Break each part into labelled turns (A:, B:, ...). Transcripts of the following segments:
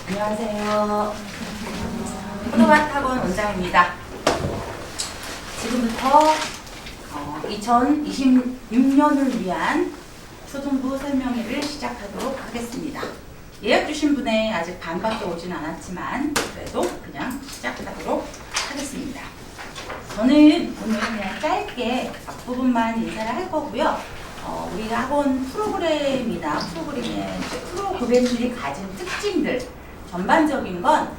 A: 안녕하세요. 포도밭 학원 원장입니다. 지금부터 2026년을 위한 초등부 설명회를 시작하도록 하겠습니다. 예약 주신 분에 아직 반밖에 오진 않았지만 그래도 그냥 시작하도록 하겠습니다. 저는 오늘 그냥 짧게 앞부분만 인사를 할 거고요. 우리 학원 프로그램이나 프로그램의 프로그램들이 가진 특징들 전반적인 건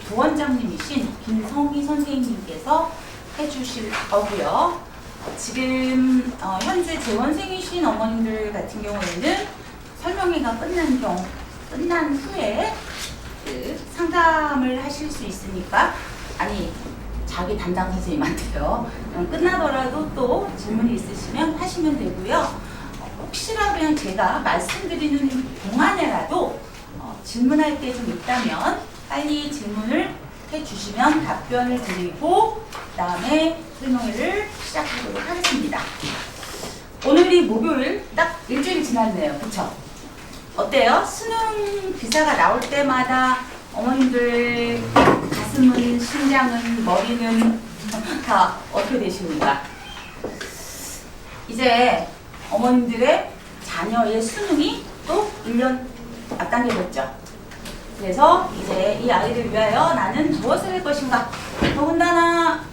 A: 부원장님이신 김성희 선생님께서 해주실 거고요. 지금 현재 재원생이신 어머님들 같은 경우에는 설명회가 끝난 후에 상담을 하실 수 있으니까 자기 담당 선생님한테요. 끝나더라도 또 질문이 있으시면 하시면 되고요. 혹시라도 그냥 제가 말씀드리는 동안에라도 질문할 게 좀 있다면 빨리 질문을 해주시면 답변을 드리고 그 다음에 설명회를 시작하도록 하겠습니다. 오늘이 목요일 딱 일주일 지났네요. 그쵸? 어때요? 수능 기사가 나올 때마다 어머님들 가슴은, 심장은, 머리는 다 어떻게 되십니까? 이제 어머님들의 자녀의 수능이 또 1년 앞당겨졌죠. 그래서 이제 이 아이를 위하여 나는 무엇을 할 것인가? 더군다나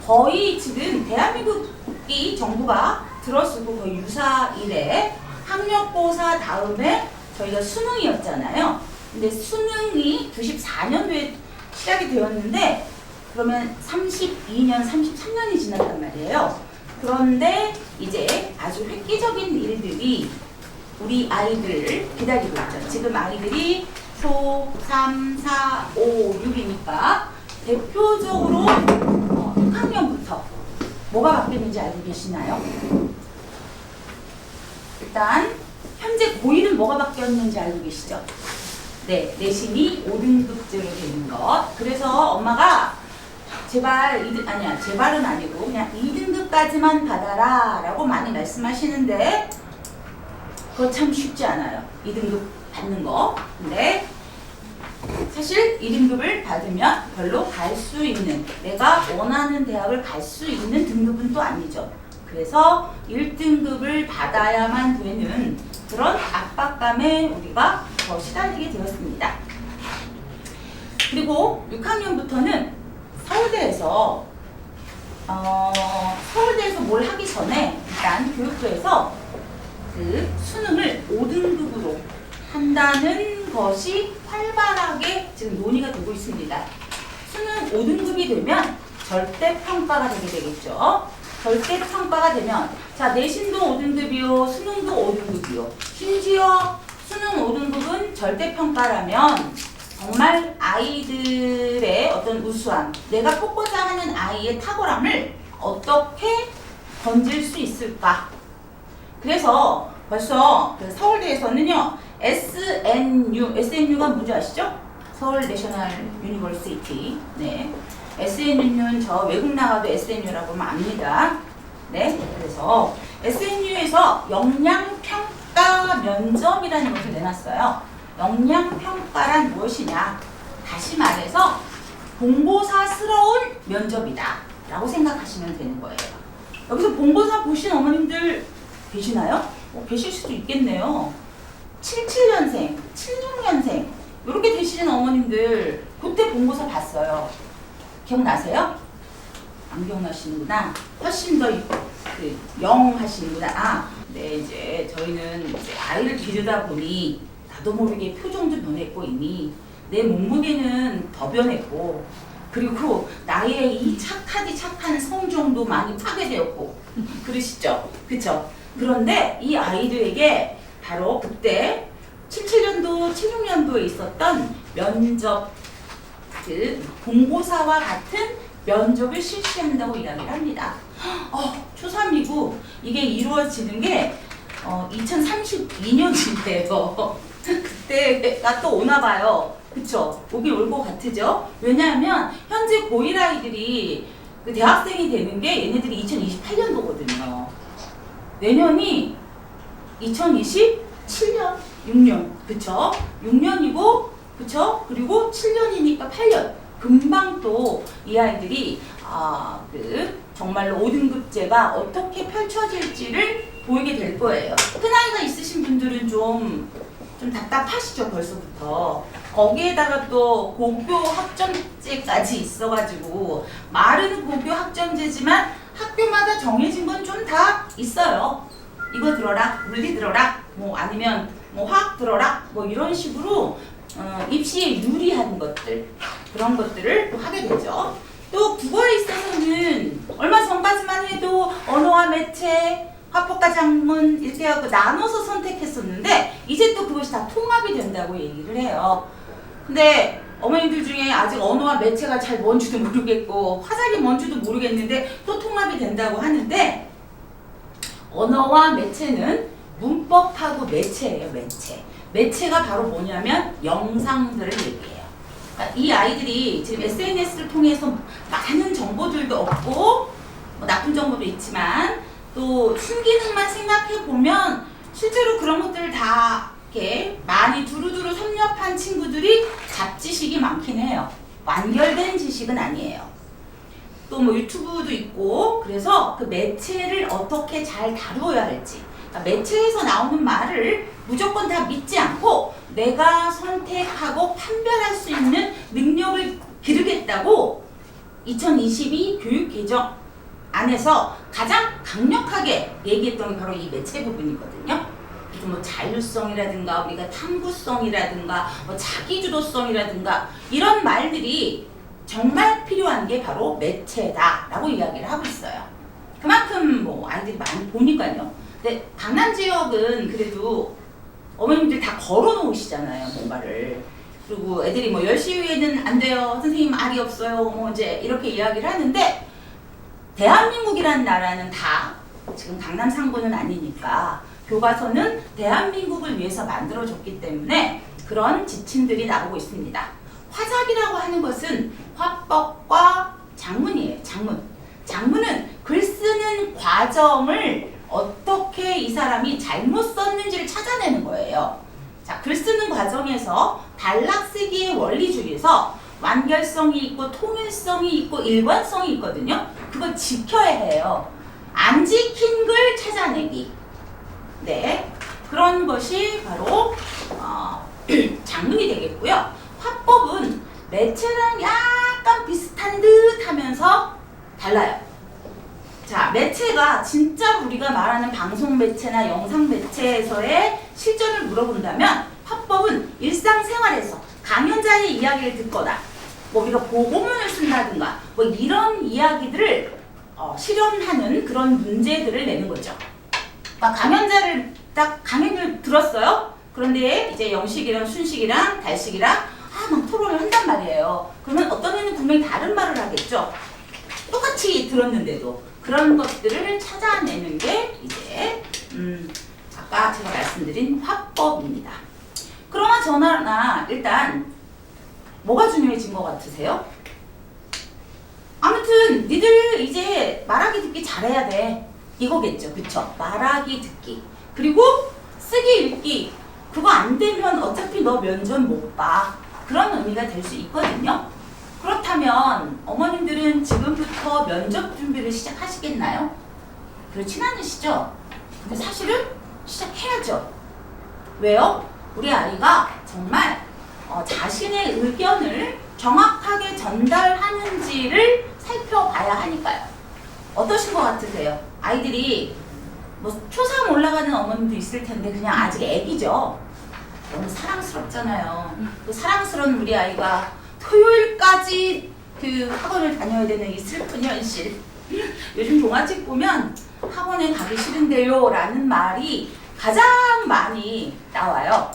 A: 거의 지금 대한민국이 정부가 들어서고 거의 유사 이래 학력고사 다음에 저희가 수능이었잖아요. 근데 수능이 94년도에 시작이 되었는데 그러면 32년, 33년이 지났단 말이에요. 그런데 이제 아주 획기적인 일들이 우리 아이들을 기다리고 있죠. 지금 아이들이 초 3, 4, 5, 6이니까 대표적으로 6학년부터 뭐가 바뀌었는지 알고 계시나요? 일단 현재 고1은 뭐가 바뀌었는지 알고 계시죠? 네, 내신이 5등급제로 되는 것. 그래서 엄마가 제발은 아니고 그냥 2등급까지만 받아라 라고 많이 말씀하시는데 그거 참 쉽지 않아요. 2등급 받는 거. 근데 사실 2등급을 받으면 별로 갈 수 있는, 내가 원하는 대학을 갈 수 있는 등급은 또 아니죠. 그래서 1등급을 받아야만 되는 그런 압박감에 우리가 더 시달리게 되었습니다. 그리고 6학년부터는 서울대에서 뭘 하기 전에 일단 교육부에서 그 수능을 5등급으로 한다는 것이 활발하게 지금 논의가 되고 있습니다. 수능 5등급이 되면 절대평가가 되게 되겠죠. 절대평가가 되면 자 내신도 5등급이요. 수능도 5등급이요. 심지어 수능 5등급은 절대평가라면 정말 아이들의 어떤 우수함, 내가 뽑고자 하는 아이의 탁월함을 어떻게 건질 수 있을까? 그래서 벌써 그 서울대에서는요, SNU가 뭔지 아시죠? 서울 내셔널 유니버시티. 네. SNU는 저 외국 나가도 SNU라고 하면 압니다. 네. 그래서 SNU에서 역량평가 면접이라는 것을 내놨어요. 역량평가란 무엇이냐? 다시 말해서 본고사스러운 면접이다 라고 생각하시면 되는 거예요. 여기서 본고사 보신 어머님들 계시나요? 계실 수도 있겠네요. 77년생, 76년생 이렇게 되시는 어머님들 그때 본고사 봤어요. 기억나세요? 안 기억나시는구나. 훨씬 더 영하시는구나. 네, 이제 저희는 이제 아이를 기르다 보니 나도 모르게 표정도 변했고 이미 내 몸무게는 더 변했고 그리고 나의 이 착한 성정도 많이 파괴되었고 그러시죠? 그쵸? 그런데 이 아이들에게 바로 그때 77년도, 76년도에 있었던 면접, 본고사와 같은 면접을 실시한다고 이야기를 합니다. 초3이고 이게 이루어지는 게 2032년인데요. 그때가 또 오나 봐요. 그쵸? 오긴 올 것 같으죠? 왜냐하면 현재 고1 아이들이 그 대학생이 되는 게 얘네들이 2028년도거든요. 내년이 2027년, 6년, 그쵸? 6년이고 그쵸? 그리고 7년이니까 8년. 금방 또 이 아이들이 정말로 5등급제가 어떻게 펼쳐질지를 보이게 될 거예요. 큰 아이가 있으신 분들은 좀 답답하시죠, 벌써부터. 거기에다가 또 고교 학점제까지 있어가지고, 말은 고교 학점제지만 학교마다 정해진 건 좀 다 있어요. 이거 들어라, 물리 들어라, 뭐 아니면 뭐 화학 들어라, 뭐 이런 식으로 입시에 유리한 것들, 그런 것들을 또 하게 되죠. 또 국어에 있어서는 얼마 전까지만 해도 언어와 매체, 화법과 작문 이렇게 하고 나눠서 선택했었는데 이제 또 그것이 다 통합이 된다고 얘기를 해요. 근데 어머님들 중에 아직 언어와 매체가 잘 뭔지도 모르겠고 화작이 뭔지도 모르겠는데 또 통합이 된다고 하는데, 언어와 매체는 문법하고 매체예요. 매체가 바로 뭐냐면 영상들을 얘기해요. 그러니까 이 아이들이 지금 SNS를 통해서 많은 정보들도 얻고, 뭐 나쁜 정보도 있지만 또 순기능만 생각해 보면 실제로 그런 것들을 다 이렇게 많이 두루두루 섭렵한 친구들이 잡지식이 많긴 해요. 완결된 지식은 아니에요. 또 뭐 유튜브도 있고, 그래서 그 매체를 어떻게 잘 다루어야 할지, 그러니까 매체에서 나오는 말을 무조건 다 믿지 않고 내가 선택하고 판별할 수 있는 능력을 기르겠다고 2022 교육개정 안에서 가장 강력하게 얘기했던 게 바로 이 매체 부분이거든요. 그래서 뭐 자율성이라든가 우리가 탐구성이라든가 뭐 자기주도성이라든가 이런 말들이 정말 필요한 게 바로 매체다라고 이야기를 하고 있어요. 그만큼 뭐 아이들이 많이 보니까요. 근데 강남 지역은 그래도 어머님들 다 걸어 놓으시잖아요, 뭔가를. 그리고 애들이 뭐 10시 이후에는 안 돼요, 선생님 알이 없어요, 뭐 이제 이렇게 이야기를 하는데, 대한민국이라는 나라는 다 지금 강남 상부는 아니니까 교과서는 대한민국을 위해서 만들어졌기 때문에 그런 지침들이 나오고 있습니다. 화작이라고 하는 것은 화법과 작문이에요. 작문은 글 쓰는 과정을 어떻게 이 사람이 잘못 썼는지를 찾아내는 거예요. 자, 글 쓰는 과정에서 단락쓰기의 원리 중에서 완결성이 있고 통일성이 있고 일관성이 있거든요. 그거 지켜야 해요. 안 지킨 글 찾아내기. 네, 그런 것이 바로 작문이 되겠고요. 화법은 매체랑 약간 비슷한 듯 하면서 달라요. 자, 매체가 진짜 우리가 말하는 방송 매체나 영상 매체에서의 실전을 물어본다면, 화법은 일상생활에서 강연자의 이야기를 듣거나 뭐 우리가 보고문을 쓴다든가 뭐 이런 이야기들을 실현하는 그런 문제들을 내는 거죠. 그러니까 강연자를 딱 강연을 들었어요. 그런데 이제 영식이랑 순식이랑 달식이랑 막 토론을 한단 말이에요. 그러면 어떤 애는 분명히 다른 말을 하겠죠. 똑같이 들었는데도. 그런 것들을 찾아내는 게 이제 아까 제가 말씀드린 화법입니다. 그러나 저나 일단 뭐가 중요해진 것 같으세요? 아무튼 니들 이제 말하기 듣기 잘해야 돼, 이거겠죠. 그쵸? 말하기 듣기 그리고 쓰기 읽기, 그거 안 되면 어차피 너 면접 못 봐, 그런 의미가 될 수 있거든요. 그렇다면 어머님들은 지금부터 면접 준비를 시작하시겠나요? 그렇진 않으시죠? 근데 사실은 시작해야죠. 왜요? 우리 아이가 정말 자신의 의견을 정확하게 전달하는지를 살펴봐야 하니까요. 어떠신 것 같으세요? 아이들이 뭐 초3 올라가는 어머님도 있을 텐데 그냥 아직 애기죠. 너무 사랑스럽잖아요. 그 사랑스러운 우리 아이가 토요일까지 그 학원을 다녀야 되는 이 슬픈 현실. 요즘 동화책 보면 학원에 가기 싫은데요 라는 말이 가장 많이 나와요.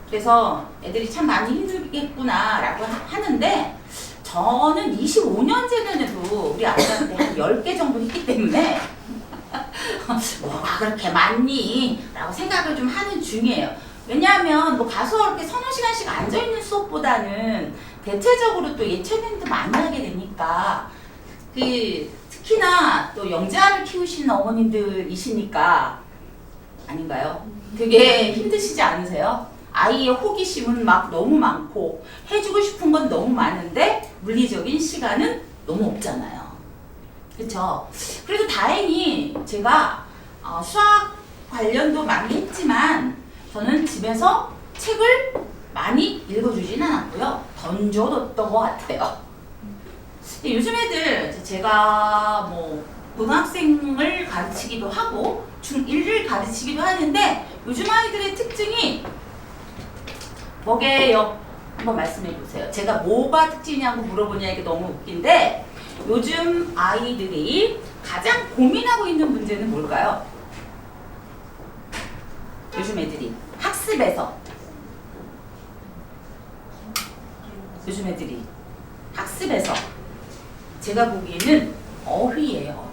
A: 그래서 애들이 참 많이 힘들겠구나 라고 하는데, 저는 25년째는에도 우리 아이한테 한 10개 정도 했기 때문에 뭐가 그렇게 많니? 라고 생각을 좀 하는 중이에요. 왜냐하면 뭐 가서 이렇게 서너 시간씩 앉아있는 수업보다는 대체적으로 또 예체능도 많이 하게 되니까, 특히나 또 영재아를 키우시는 어머님들이시니까 아닌가요? 되게 힘드시지 않으세요? 아이의 호기심은 막 너무 많고 해주고 싶은 건 너무 많은데 물리적인 시간은 너무 없잖아요. 그쵸? 그래도 다행히 제가 수학 관련도 많이 했지만 저는 집에서 책을 많이 읽어주진 않았고요. 던져뒀던 것 같아요. 요즘 애들 제가 뭐 고등학생을 가르치기도 하고 중1을 가르치기도 하는데 요즘 아이들의 특징이 뭐게요? 한번 말씀해 보세요. 제가 뭐가 특징이냐고 물어보냐 이게 너무 웃긴데 요즘 아이들이 가장 고민하고 있는 문제는 뭘까요? 요즘 애들이 학습에서 제가 보기에는 어휘예요.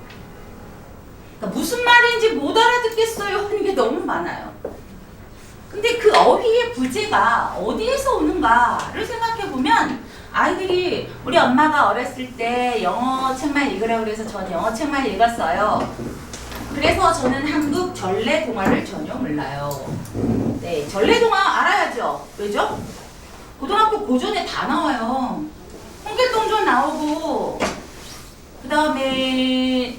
A: 그러니까 무슨 말인지 못 알아듣겠어요 하는 게 너무 많아요. 근데 그 어휘의 부재가 어디에서 오는가를 생각해보면 아이들이 우리 엄마가 어렸을 때 영어 책만 읽으라고 그래서 전 영어 책만 읽었어요. 그래서 저는 한국 전래 동화를 전혀 몰라요. 네, 전래 동화 알아야죠. 왜죠? 고등학교 고전에 다 나와요. 홍길동전 나오고 그 다음에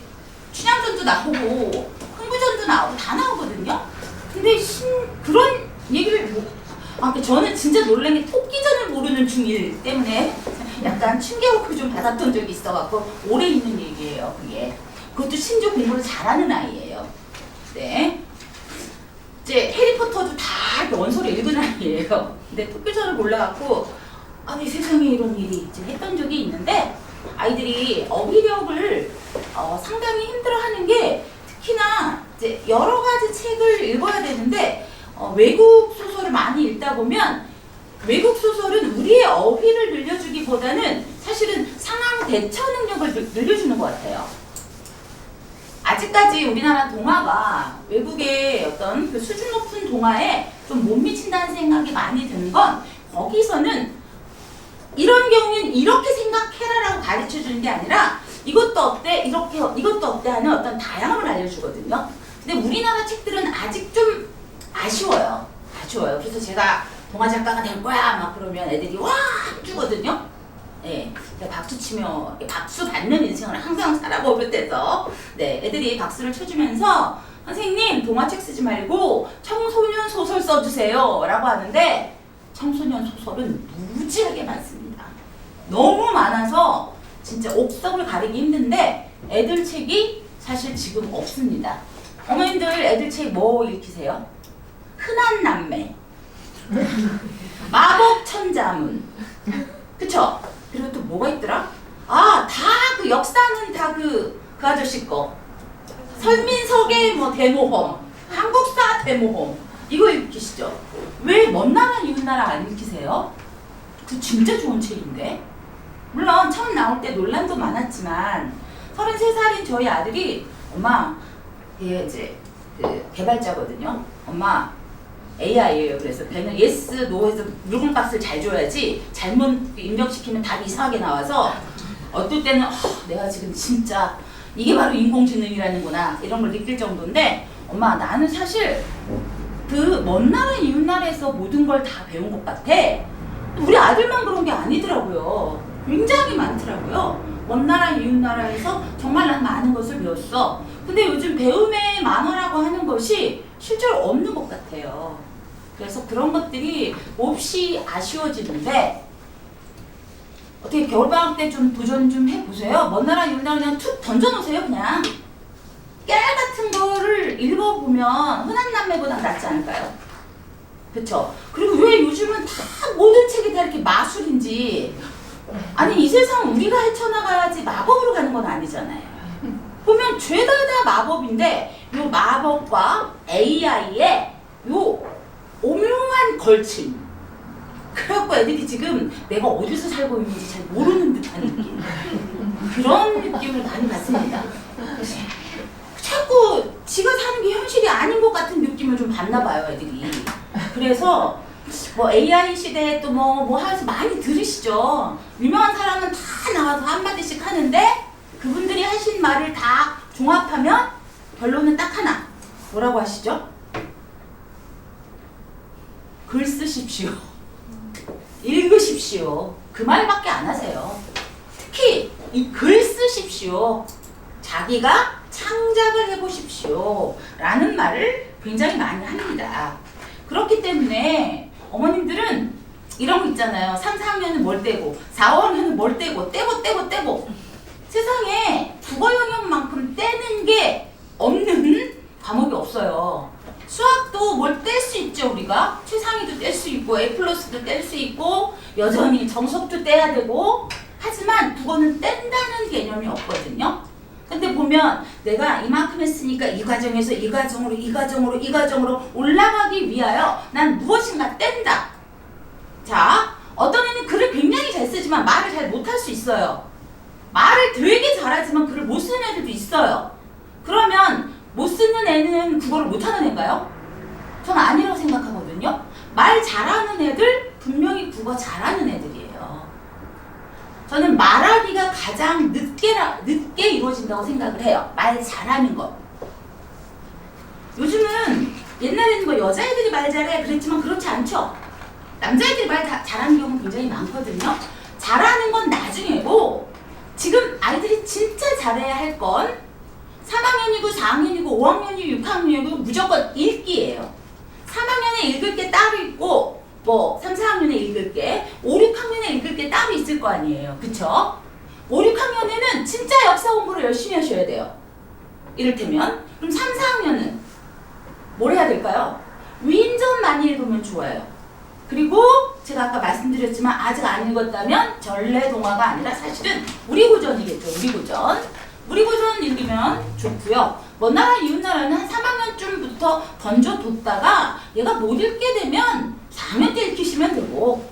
A: 춘향전도 나오고 흥부전도 나오고 다 나오거든요. 근데 그런 얘기를 저는 진짜 놀란 게 토끼전을 모르는 중1 때문에 약간 충격을 좀 받았던 적이 있어갖고 오래 있는 얘기예요. 그것도 심지어 공부를 잘하는 아이예요. 네. 이제 해리포터도 다 원서를 읽은 아이예요. 근데 토끼전을 몰라갖고 아니 세상에 이런 일이 이제 했던 적이 있는데 아이들이 어휘력을 상당히 힘들어하는 게 특히나 이제 여러 가지 책을 읽어야 되는데 외국 소설을 많이 읽다 보면 외국 소설은 우리의 어휘를 늘려주기보다는 사실은 상황 대처 능력을 늘려주는 것 같아요. 아직까지 우리나라 동화가 외국의 어떤 그 수준 높은 동화에 좀 못 미친다는 생각이 많이 드는 건 거기서는 이런 경우엔 이렇게 생각해라라고 가르쳐주는 게 아니라 이것도 어때? 이것도 어때? 하는 어떤 다양함을 알려주거든요. 근데 우리나라 책들은 아직 좀 아쉬워요. 그래서 제가 동화 작가가 될 거야 막 그러면 애들이 와 주거든요. 네, 박수 치며 박수 받는 인생을 항상 살아보듯해서 네, 애들이 박수를 쳐주면서 선생님 동화책 쓰지 말고 청소년 소설 써주세요 라고 하는데 청소년 소설은 무지하게 많습니다. 너무 많아서 진짜 옥석을 가리기 힘든데 애들 책이 사실 지금 없습니다. 어머님들 애들 책 뭐 읽히세요? 흔한 남매, 마법 천자문, 그쵸? 그리고 또 뭐가 있더라? 다 그 역사는 다 그 아저씨 거. 설민석의 뭐 대모험, 한국사 대모험 이거 읽히시죠? 왜 먼 나라 이웃 나라 안 읽히세요? 그 진짜 좋은 책인데. 물론 처음 나올 때 논란도 많았지만 33살인 저희 아들이 엄마 얘 이제 그 개발자거든요. 엄마 AI예요. 그래서 배는 yes, no 해서 물건값을 잘 줘야지 잘못 입력시키면 답이 이상하게 나와서 어떨 때는 내가 지금 진짜 이게 바로 인공지능이라는구나 이런 걸 느낄 정도인데 엄마 나는 사실 그 먼 나라 이웃 나라에서 모든 걸 다 배운 것 같아. 우리 아들만 그런 게 아니더라고요. 굉장히 많더라고요. 먼 나라 이웃 나라에서 정말 난 많은 것을 배웠어. 근데 요즘 배움의 만화라고 하는 것이 실제로 없는 것 같아요. 그래서 그런 것들이 몹시 아쉬워지는데 어떻게 겨울방학 때 좀 도전 좀 해보세요. 먼 나라 이웃 나라 그냥 툭 던져놓으세요. 그냥 깨알 같은 거를 읽어보면 흔한 남매보다 낫지 않을까요? 그쵸? 그리고 왜 요즘은 다 모든 책이 다 이렇게 마술인지 아니 이 세상 우리가 헤쳐나가야지 마법으로 가는 건 아니잖아요. 보면 죄다 다 마법인데 요 마법과 AI의 요 오묘한 걸침 그래갖고 애들이 지금 내가 어디서 살고 있는지 잘 모르는 듯한 느낌 그런 느낌을 많이 받습니다. 자꾸 지가 사는 게 현실이 아닌 것 같은 느낌을 좀 받나 봐요 애들이. 그래서 뭐 AI 시대에 또 뭐 하면서 많이 들으시죠. 유명한 사람은 다 나와서 한마디씩 하는데 그분들이 하신 말을 다 종합하면 결론은 딱 하나. 뭐라고 하시죠? 글 쓰십시오. 읽으십시오. 그 말밖에 안 하세요. 특히 이 글 쓰십시오. 자기가 창작을 해보십시오. 라는 말을 굉장히 많이 합니다. 그렇기 때문에 어머님들은 이런 거 있잖아요. 3, 4학년은 뭘 떼고 4, 5학년은 뭘 떼고 떼고 세상에 국어 영역만큼 떼는 게 없는 과목이 없어요. 수학도 뭘 뗄 수 있죠. 우리가 최상위도 뗄 수 있고 A 플러스도 뗄 수 있고 여전히 정석도 떼야 되고 하지만 국어는 뗀다는 개념이 없거든요. 근데 보면 내가 이만큼 했으니까 이 과정에서 이 과정으로 올라가기 위하여 난 무엇인가 뗀다. 자, 어떤 애는 글을 굉장히 잘 쓰지만 말을 잘 못할 수 있어요. 말을 되게 잘하지만 글을 못 쓰는 애들도 있어요. 그러면 못 쓰는 애는 국어를 못하는 애인가요? 저는 아니라고 생각하거든요. 말 잘하는 애들 분명히 국어 잘하는 애들이에요. 저는 말하기가 가장 늦게 이루어진다고 생각을 해요. 말 잘하는 거. 요즘은 옛날에는 뭐 여자애들이 말 잘해 그랬지만 그렇지 않죠. 남자애들이 말 잘하는 경우는 굉장히 많거든요. 잘하는 건 나중이고 지금 아이들이 진짜 잘해야 할 건 3학년이고 4학년이고 5학년이고 6학년이고 무조건 읽기예요. 3학년에 읽을 게 따로 있고 뭐 3, 4학년에 읽을 게 5, 6학년에 읽을 게 따로 있을 거 아니에요. 그쵸? 5, 6학년에는 진짜 역사 공부를 열심히 하셔야 돼요. 이를테면 그럼 3, 4학년은 뭘 해야 될까요? 위인전 많이 읽으면 좋아요. 그리고 제가 아까 말씀드렸지만 아직 안 읽었다면 전래동화가 아니라 사실은 우리고전이겠죠. 우리고전 읽으면 좋고요. 먼 나라 이웃나라는 한 3학년쯤부터 던져뒀다가 얘가 못 읽게 되면 4학년 때 읽히시면 되고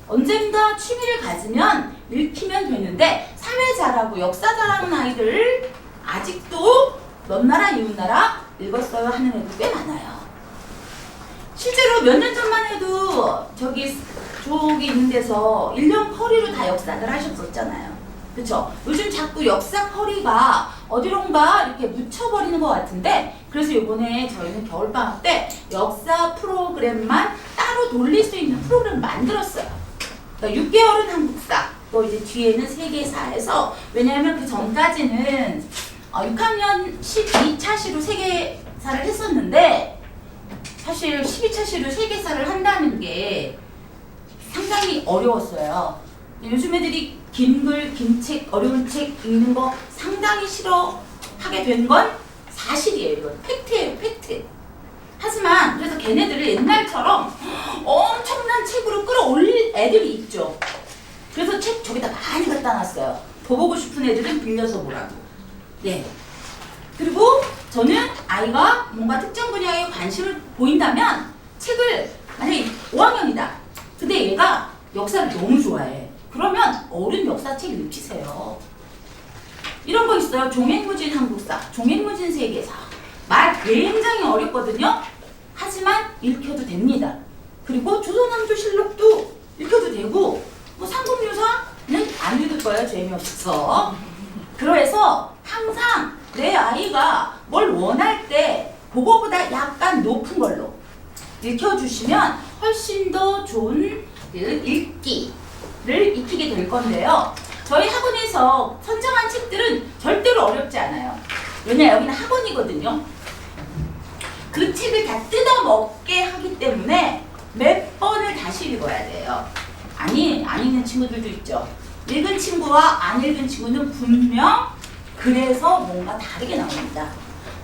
A: 언젠가 취미를 가지면 읽히면 되는데 사회 잘하고 역사 잘하는 아이들 아직도 먼 나라 이웃나라 읽었어요 하는 애들 꽤 많아요. 실제로 몇 년 전만 해도 저기 있는 데서 1년 커리로 다 역사를 하셨었잖아요. 그쵸? 요즘 자꾸 역사 커리가 어디론가 이렇게 묻혀버리는 것 같은데 그래서 이번에 저희는 겨울방학 때 역사 프로그램만 따로 돌릴 수 있는 프로그램을 만들었어요. 그러니까 6개월은 한국사, 또 이제 뒤에는 세계사에서 왜냐하면 그 전까지는 6학년 12차 시로 세계사를 했었는데 사실 12차 시로 세계사를 한다는 게 상당히 어려웠어요. 요즘 애들이 긴 글, 긴 책, 어려운 책 읽는 거 상당히 싫어하게 된 건 사실이에요. 이건 팩트예요, 팩트. 하지만 그래서 걔네들을 옛날처럼 엄청난 책으로 끌어올릴 애들이 있죠. 그래서 책 저기다 많이 갖다 놨어요. 더 보고 싶은 애들은 빌려서 보라고. 네. 그리고 저는 아이가 뭔가 특정 분야에 관심을 보인다면 책을 만약에 5학년이다. 근데 얘가 역사를 너무 좋아해. 그러면 어른 역사책 읽히세요. 이런 거 있어요. 종횡무진 한국사, 종횡무진 세계사. 말 굉장히 어렵거든요. 하지만 읽혀도 됩니다. 그리고 조선왕조실록도 읽혀도 되고 뭐 삼국유사는 안 읽을 거예요. 재미없어서. 그래서 항상 내 아이가 뭘 원할 때 그거보다 약간 높은 걸로 읽혀주시면 훨씬 더 좋은 읽기를 익히게 될 건데요. 저희 학원에서 선정한 책들은 절대로 어렵지 않아요. 왜냐 여기는 학원이거든요. 그 책을 다 뜯어먹게 하기 때문에 몇 번을 다시 읽어야 돼요. 안 읽는 친구들도 있죠. 읽은 친구와 안 읽은 친구는 분명 그래서 뭔가 다르게 나옵니다.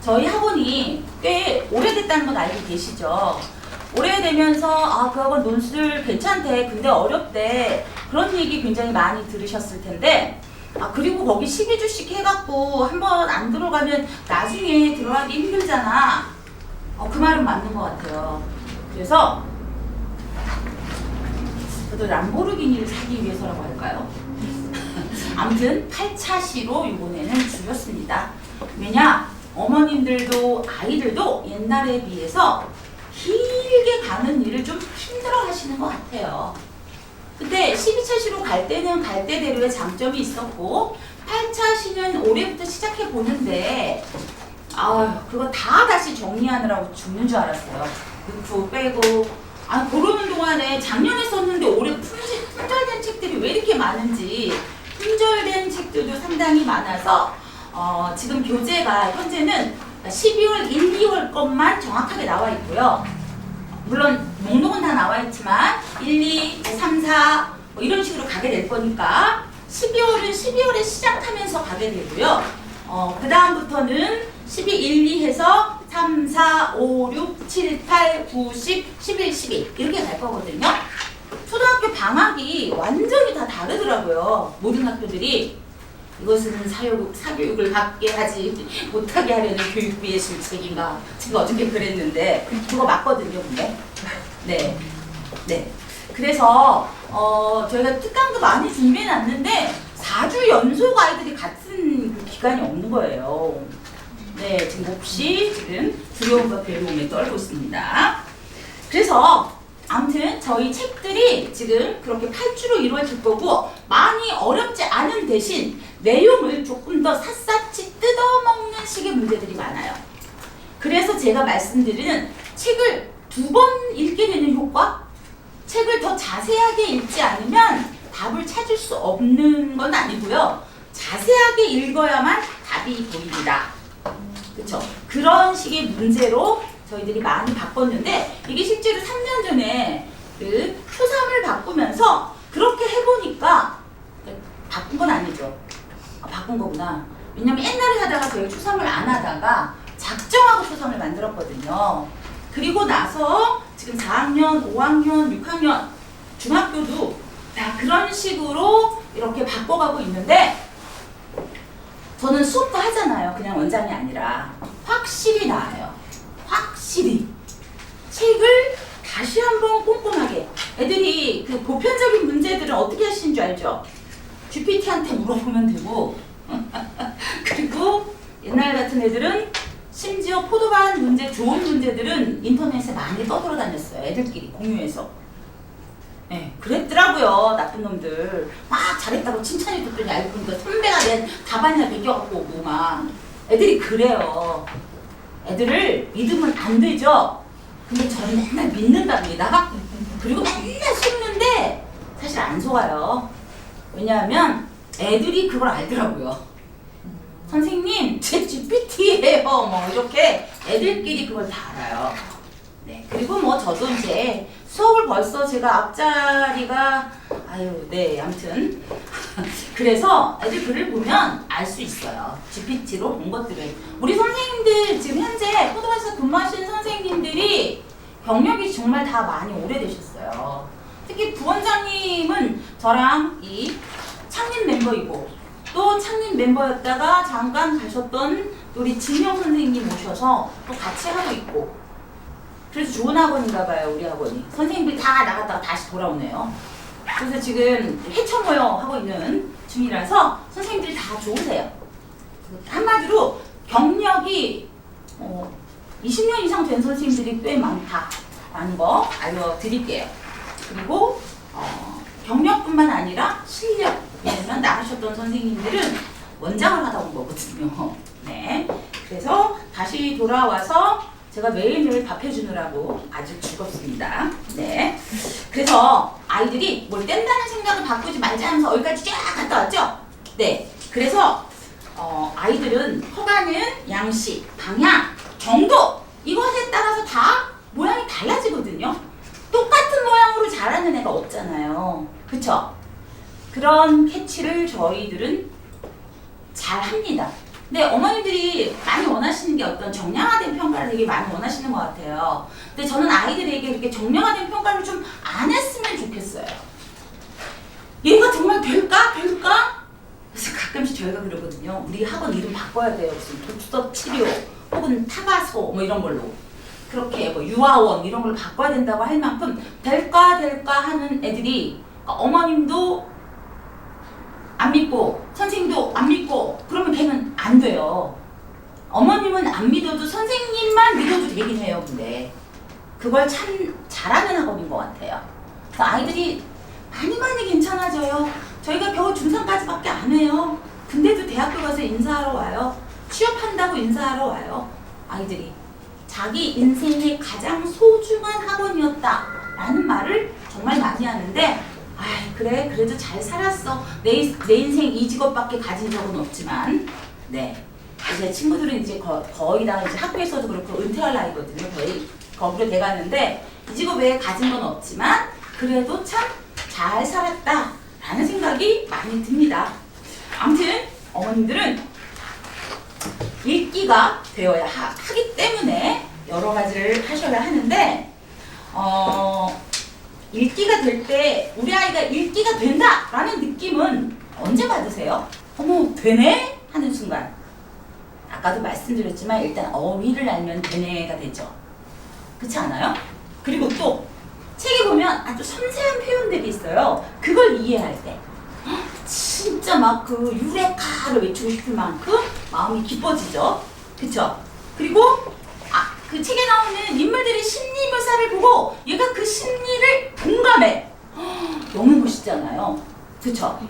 A: 저희 학원이 꽤 오래됐다는 건 알고 계시죠? 오래되면서 그 학원 논술 괜찮대 근데 어렵대 그런 얘기 굉장히 많이 들으셨을 텐데 그리고 거기 12주씩 해갖고 한번 안 들어가면 나중에 들어가기 힘들잖아. 그 말은 맞는 것 같아요. 그래서 저도 람보르기니를 사기 위해서라고 할까요? 아무튼 8차 시로 이번에는 줄였습니다. 왜냐? 어머님들도 아이들도 옛날에 비해서 길게 가는 일을 좀 힘들어 하시는 것 같아요. 근데 12차 시로 갈 때는 갈 때대로의 장점이 있었고 8차 시는 올해부터 시작해 보는데 그거 다 다시 정리하느라고 죽는 줄 알았어요. 넣고 빼고 고르는 동안에 작년에 썼는데 올해 품절된 책들이 왜 이렇게 많은지, 품절된 책들도 상당히 많아서 지금 교재가 현재는 12월 1, 2월 것만 정확하게 나와 있고요. 물론 목록은 다 나와 있지만 1, 2, 3, 4 뭐 이런 식으로 가게 될 거니까 12월은 12월에 시작하면서 가게 되고요. 그 다음부터는 12, 1, 2 해서 3, 4, 5, 6, 7, 8, 9, 10, 11, 12 이렇게 갈 거거든요. 초등학교 방학이 완전히 다 다르더라고요. 모든 학교들이. 이것은 사교육을 받게 하지 못하게 하려는 교육부의 실책인가? 제가 어저께 그랬는데 그거 맞거든요, 근데. 네. 네. 그래서 저희가 특강도 많이 준비해놨는데 4주 연속 아이들이 같은 그 기간이 없는 거예요. 네, 지금 몹시 지금 두려움과 괴로움에 떨고 있습니다. 그래서 아무튼 저희 책들이 지금 그렇게 8주로 이루어질 거고 많이 어렵지 않은 대신 내용을 조금 더 샅샅이 뜯어먹는 식의 문제들이 많아요. 그래서 제가 말씀드리는 책을 2번 읽게 되는 효과? 책을 더 자세하게 읽지 않으면 답을 찾을 수 없는 건 아니고요. 자세하게 읽어야만 답이 보입니다. 그렇죠? 그런 식의 문제로 저희들이 많이 바꿨는데 이게 실제로 3년 전에 그 초3을 바꾸면서 그렇게 해보니까 바꾼 건 아니죠. 바꾼 거구나. 왜냐면 옛날에 하다가 저희 초3을 안 하다가 작정하고 초3을 만들었거든요. 그리고 나서 지금 4학년, 5학년, 6학년 중학교도 다 그런 식으로 이렇게 바꿔가고 있는데 저는 수업도 하잖아요. 그냥 원장이 아니라 확실히 나아요. 확실히 책을 다시 한번 꼼꼼하게 애들이 그 보편적인 문제들은 어떻게 하시는 줄 알죠? GPT한테 물어보면 되고 그리고 옛날 같은 애들은 심지어 포도반 문제, 좋은 문제들은 인터넷에 많이 떠돌아다녔어요. 애들끼리 공유해서. 네, 그랬더라고요. 나쁜 놈들. 막 잘했다고 칭찬해 줬더니 알고 보니까 선배가 낸 답안이나 베껴갖고 오고 막. 애들이 그래요. 애들을 믿으면 안 되죠. 근데 저는 맨날 믿는답니다. 그리고 맨날 속는데 사실 안 속아요. 왜냐하면 애들이 그걸 알더라고요. 선생님, 제 GPT예요. 뭐 이렇게 애들끼리 그걸 다 알아요. 네, 그리고 뭐 저도 이제 수업을 벌써 제가 앞자리가 네, 아무튼 그래서 애들 글을 보면 알 수 있어요. GPT로 본 것들을. 우리 선생님들 지금 현재 포도반에서 근무하시는 선생님들이 경력이 정말 다 많이 오래되셨어요. 특히 부원장님은 저랑 이 창립 멤버이고 또 창립 멤버였다가 잠깐 가셨던 우리 진명 선생님 모셔서 또 같이 하고 있고 그래서 좋은 학원인가 봐요. 우리 학원이. 선생님들이 다 나갔다가 다시 돌아오네요. 그래서 지금 해처 모여 하고 있는 중이라서 선생님들이 다 좋으세요. 한마디로 경력이 20년 이상 된 선생님들이 꽤 많다라는 거 알려드릴게요. 그리고 경력뿐만 아니라 실력, 왜냐면 나가셨던 선생님들은 원장을 하다 온 거거든요. 네, 그래서 다시 돌아와서 제가 매일매일 밥 해주느라고 아주 즐겁습니다. 네, 그래서 아이들이 뭘 뗀다는 생각을 바꾸지 말자 하면서 여기까지 쫙 갔다 왔죠? 네, 그래서 아이들은 허가는 양식, 방향, 정도 이것에 따라서 다 모양이 달라지거든요. 똑같은 모양으로 자라는 애가 없잖아요. 그쵸? 그런 캐치를 저희들은 잘 합니다. 근데 어머님들이 많이 원하시는 게 어떤 정량화된 평가를 되게 많이 원하시는 것 같아요. 근데 저는 아이들에게 이렇게 정량화된 평가를 좀 안 했으면 좋겠어요. 얘가 정말 될까? 그래서 가끔씩 저희가 그러거든요. 우리 학원 이름 바꿔야 돼요. 무슨 독서 치료 혹은 타가소 뭐 이런 걸로. 그렇게 뭐 유아원 이런 걸 바꿔야 된다고 할 만큼 될까 하는 애들이 어머님도 안 믿고 선생님도 안 믿고 그러면 걔는 안 돼요. 어머님은 안 믿어도 선생님만 믿어도 되긴 해요. 근데 그걸 참 잘하는 학원인 것 같아요. 그래서 아이들이 많이 괜찮아져요. 저희가 겨우 중3까지밖에 안 해요. 근데도 대학교 가서 인사하러 와요. 취업한다고 인사하러 와요. 아이들이 자기 인생의 가장 소중한 학원이었다 그래 그래도 잘 살았어. 내 인생 이 직업밖에 가진 적은 없지만 네. 제 친구들은 이제 거의 다 이제 학교에서도 그렇고 은퇴할 나이거든요. 거의 거기로 돼가는데 이 직업 외에 가진 건 없지만 그래도 참 잘 살았다 라는 생각이 많이 듭니다. 아무튼 어머님들은 읽기가 되어야 하기 때문에 여러 가지를 하셔야 하는데 읽기가 될 때 우리 아이가 읽기가 된다 라는 느낌은 언제 받으세요? 어머 되네? 하는 순간. 아까도 말씀드렸지만 일단 어휘를 알면 되네가 되죠. 그렇지 않아요? 그리고 또 책에 보면 아주 섬세한 표현들이 있어요. 그걸 이해할 때 진짜 막 그 유레카를 외치고 싶을 만큼 마음이 기뻐지죠. 그쵸? 그리고 그 책에 나오는 인물들의 심리 묘사를 보고 얘가 그 심리를 공감해. 너무 멋있잖아요. 그쵸?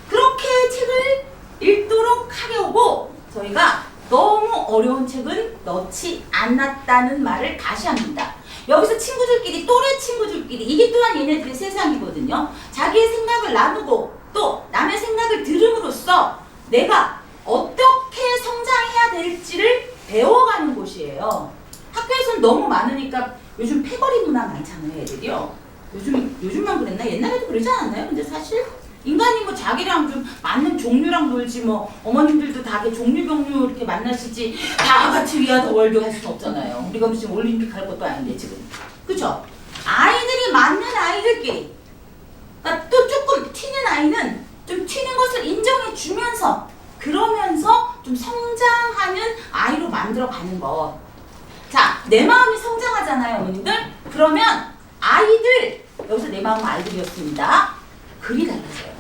A: 그렇게 책을 읽도록 하려고 저희가 너무 어려운 책은 넣지 않았다는 말을 다시 합니다. 여기서 친구들끼리, 또래 친구들끼리, 이게 또한 얘네들의 세상이거든요. 자기의 생각을 나누고 또 남의 생각을 들음으로써 내가 어떻게 성장해야 될지를 배워가는 곳이에요. 학교에서는 너무 많으니까 요즘 패거리 문화 많잖아요, 애들이요. 요즘만 그랬나? 옛날에도 그러지 않았나요? 근데 사실 인간이 뭐 자기랑 좀 맞는 종류랑 놀지 뭐 어머님들도 다 종류병류 이렇게 만나시지 다 같이 위아더 월드 할 수는 없잖아요. 우리가 무슨 올림픽 할 것도 아닌데 지금. 그쵸? 아이들이 맞는 아이들끼리 그러니까 또 조금 튀는 아이는 좀 튀는 것을 인정해 주면서 그러면서 좀 성장하는 아이로 만들어가는 것. 자, 내 마음이 성장하잖아요, 어머님들. 그러면 아이들, 여기서 내 마음은 아이들이었습니다. 글이 달라져요.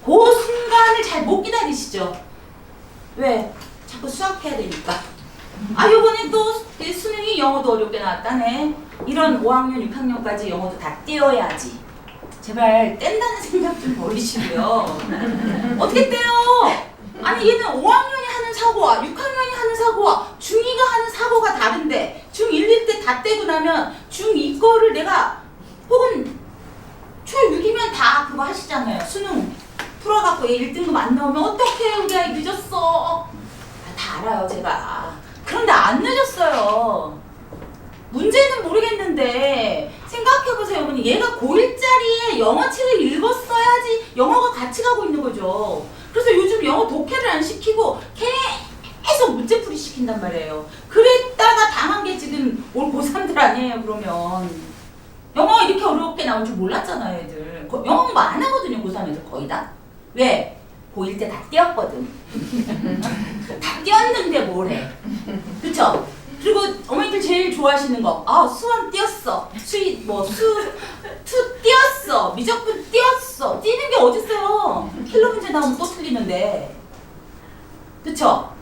A: 그 순간을 잘 못 기다리시죠? 왜? 자꾸 수학해야 되니까. 요번에 또 수능이 영어도 어렵게 나왔다네. 이런 5학년, 6학년까지 영어도 다 떼어야지. 제발 뗀다는 생각 좀 버리시고요. 어떻게 떼요? 아니 얘는 5학년이 하는 사고와 6학년이 하는 사고와 중2가 하는 사고가 다른데 중1, 2 때 다 떼고 나면 중2 거를 내가 혹은 초6이면 다 그거 하시잖아요. 수능 풀어갖고 얘 1등급 안 나오면 어떡해 우리 아이 늦었어. 다 알아요 제가. 그런데 안 늦었어요. 문제는 모르겠는데 생각해보세요 어머니. 얘가 고1짜리에 영어책을 읽었어야지 영어가 같이 가고 있는 거죠. 그래서 요즘 영어 독해를 안 시키고 계속 문제풀이 시킨단 말이에요. 그랬다가 당한 게 지금 올 고3들 아니에요. 그러면 영어 이렇게 어렵게 나올 줄 몰랐잖아요 애들. 영어 공부 안 하거든요 고3 애들 거의 다. 왜? 고1 때 다 띄었거든. 다 띄었는데 뭘 해. 그쵸? 그리고 어머니들 제일 좋아하시는 거, 수원 띄었어. 투 띄었어. 미적분 띄었어. 띄는 게 어딨어요. 킬러 문제 나오면 또 틀리는데. 그쵸?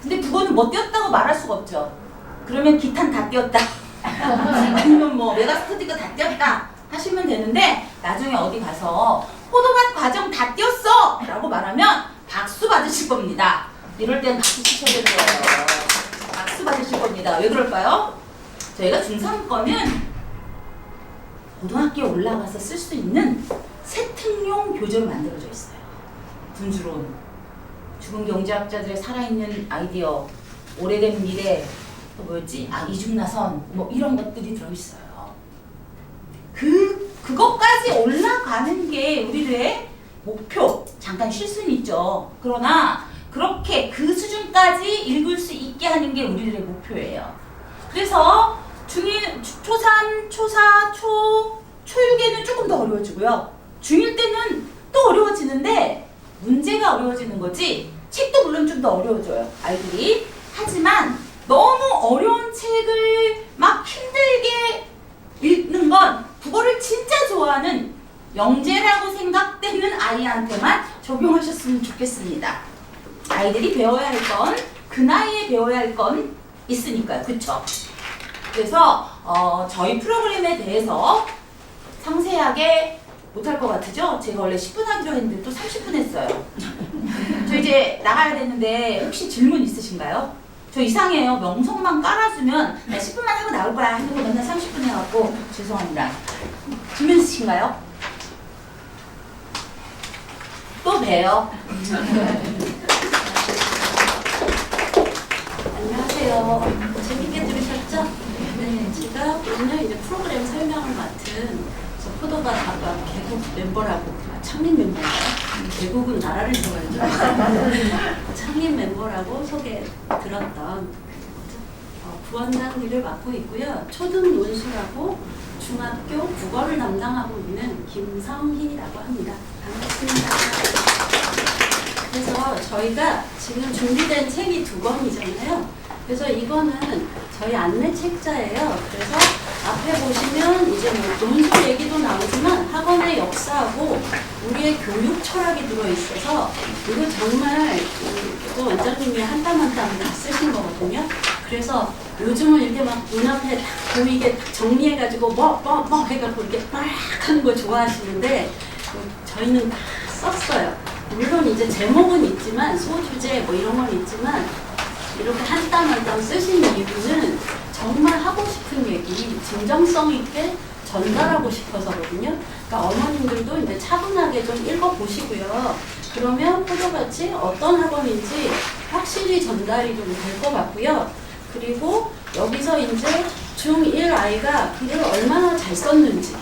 A: 근데 국어는 뭐 띄었다고 말할 수가 없죠. 그러면 기탄 다 띄었다. 아니면 뭐 메가스터디가 다 띄었다 하시면 되는데 나중에 어디 가서 포도밭 과정 다 띄었어! 라고 말하면 박수 받으실 겁니다. 이럴 땐 박수 치셔야 되는 거예요. 박수 받으실 겁니다. 왜 그럴까요? 저희가 중3 거는 고등학교에 올라가서 쓸 수 있는 세특용 교재로 만들어져 있어요. 분주론, 죽은 경제학자들의 살아있는 아이디어, 오래된 미래, 또 뭐였지? 이중나선, 뭐 이런 것들이 들어있어요. 그것까지 올라가는 게 우리들의 목표. 잠깐 쉴 수는 있죠. 그러나 그렇게 그 수준까지 읽을 수 있게 하는 게 우리들의 목표예요. 그래서 중1, 초3, 초4, 초6에는 조금 더 어려워지고요. 중1 때는 또 어려워지는데 문제가 어려워지는 거지 책도 물론 좀 더 어려워져요. 아이들이. 하지만 너무 어려운 책을 막 힘들게 읽는 건 국어를 진짜 좋아하는 영재라고 생각되는 아이한테만 적용하셨으면 좋겠습니다. 아이들이 배워야 할 건, 그 나이에 배워야 할 건 있으니까요. 그쵸? 그래서 저희 프로그램에 대해서 상세하게 못할 것 같으죠? 제가 원래 10분 하기로 했는데 또 30분 했어요. 저 이제 나가야 되는데 혹시 질문 있으신가요? 저 이상해요. 명성만 깔아주면 나 10분만 하고 나올 거야 하고 맨날 30분 해갖고 죄송합니다. 질문 있으신가요? 또 봬요.
B: 안녕하세요. 재밌게 들으셨죠? 네, 제가 오늘 이제 프로그램 설명을 맡은 저 포도가 아까 개국 멤버라고, 창립 멤버인가요? 개국은 나라를 줘야죠. 창립 멤버라고 소개 들었던 부원장 일을 맡고 있고요. 초등 논술하고 중학교 국어를 담당하고 있는 김성희라고 합니다. 반갑습니다. 그래서 저희가 지금 준비된 책이 2권이잖아요. 그래서 이거는 저희 안내 책자예요. 그래서 앞에 보시면 이제 뭐 논술 얘기도 나오지만 학원의 역사하고 우리의 교육 철학이 들어있어서 이거 정말 또 원장님이 한 땀 한 땀 다 쓰신 거거든요. 그래서 요즘은 이렇게 막 눈앞에 딱 보이게 딱 정리해가지고 뭐 해갖고 이렇게 막 하는 거 좋아하시는데 저희는 다 썼어요. 물론 이제 제목은 있지만 소주제 뭐 이런 건 있지만 이렇게 한 땀 한 땀 쓰신 이유는 정말 하고 싶은 얘기 진정성 있게 전달하고 싶어서거든요. 그러니까 어머님들도 이제 차분하게 좀 읽어보시고요. 그러면 포도같이 어떤 학원인지 확실히 전달이 좀 될 것 같고요. 그리고 여기서 이제 중1 아이가 그걸 얼마나 잘 썼는지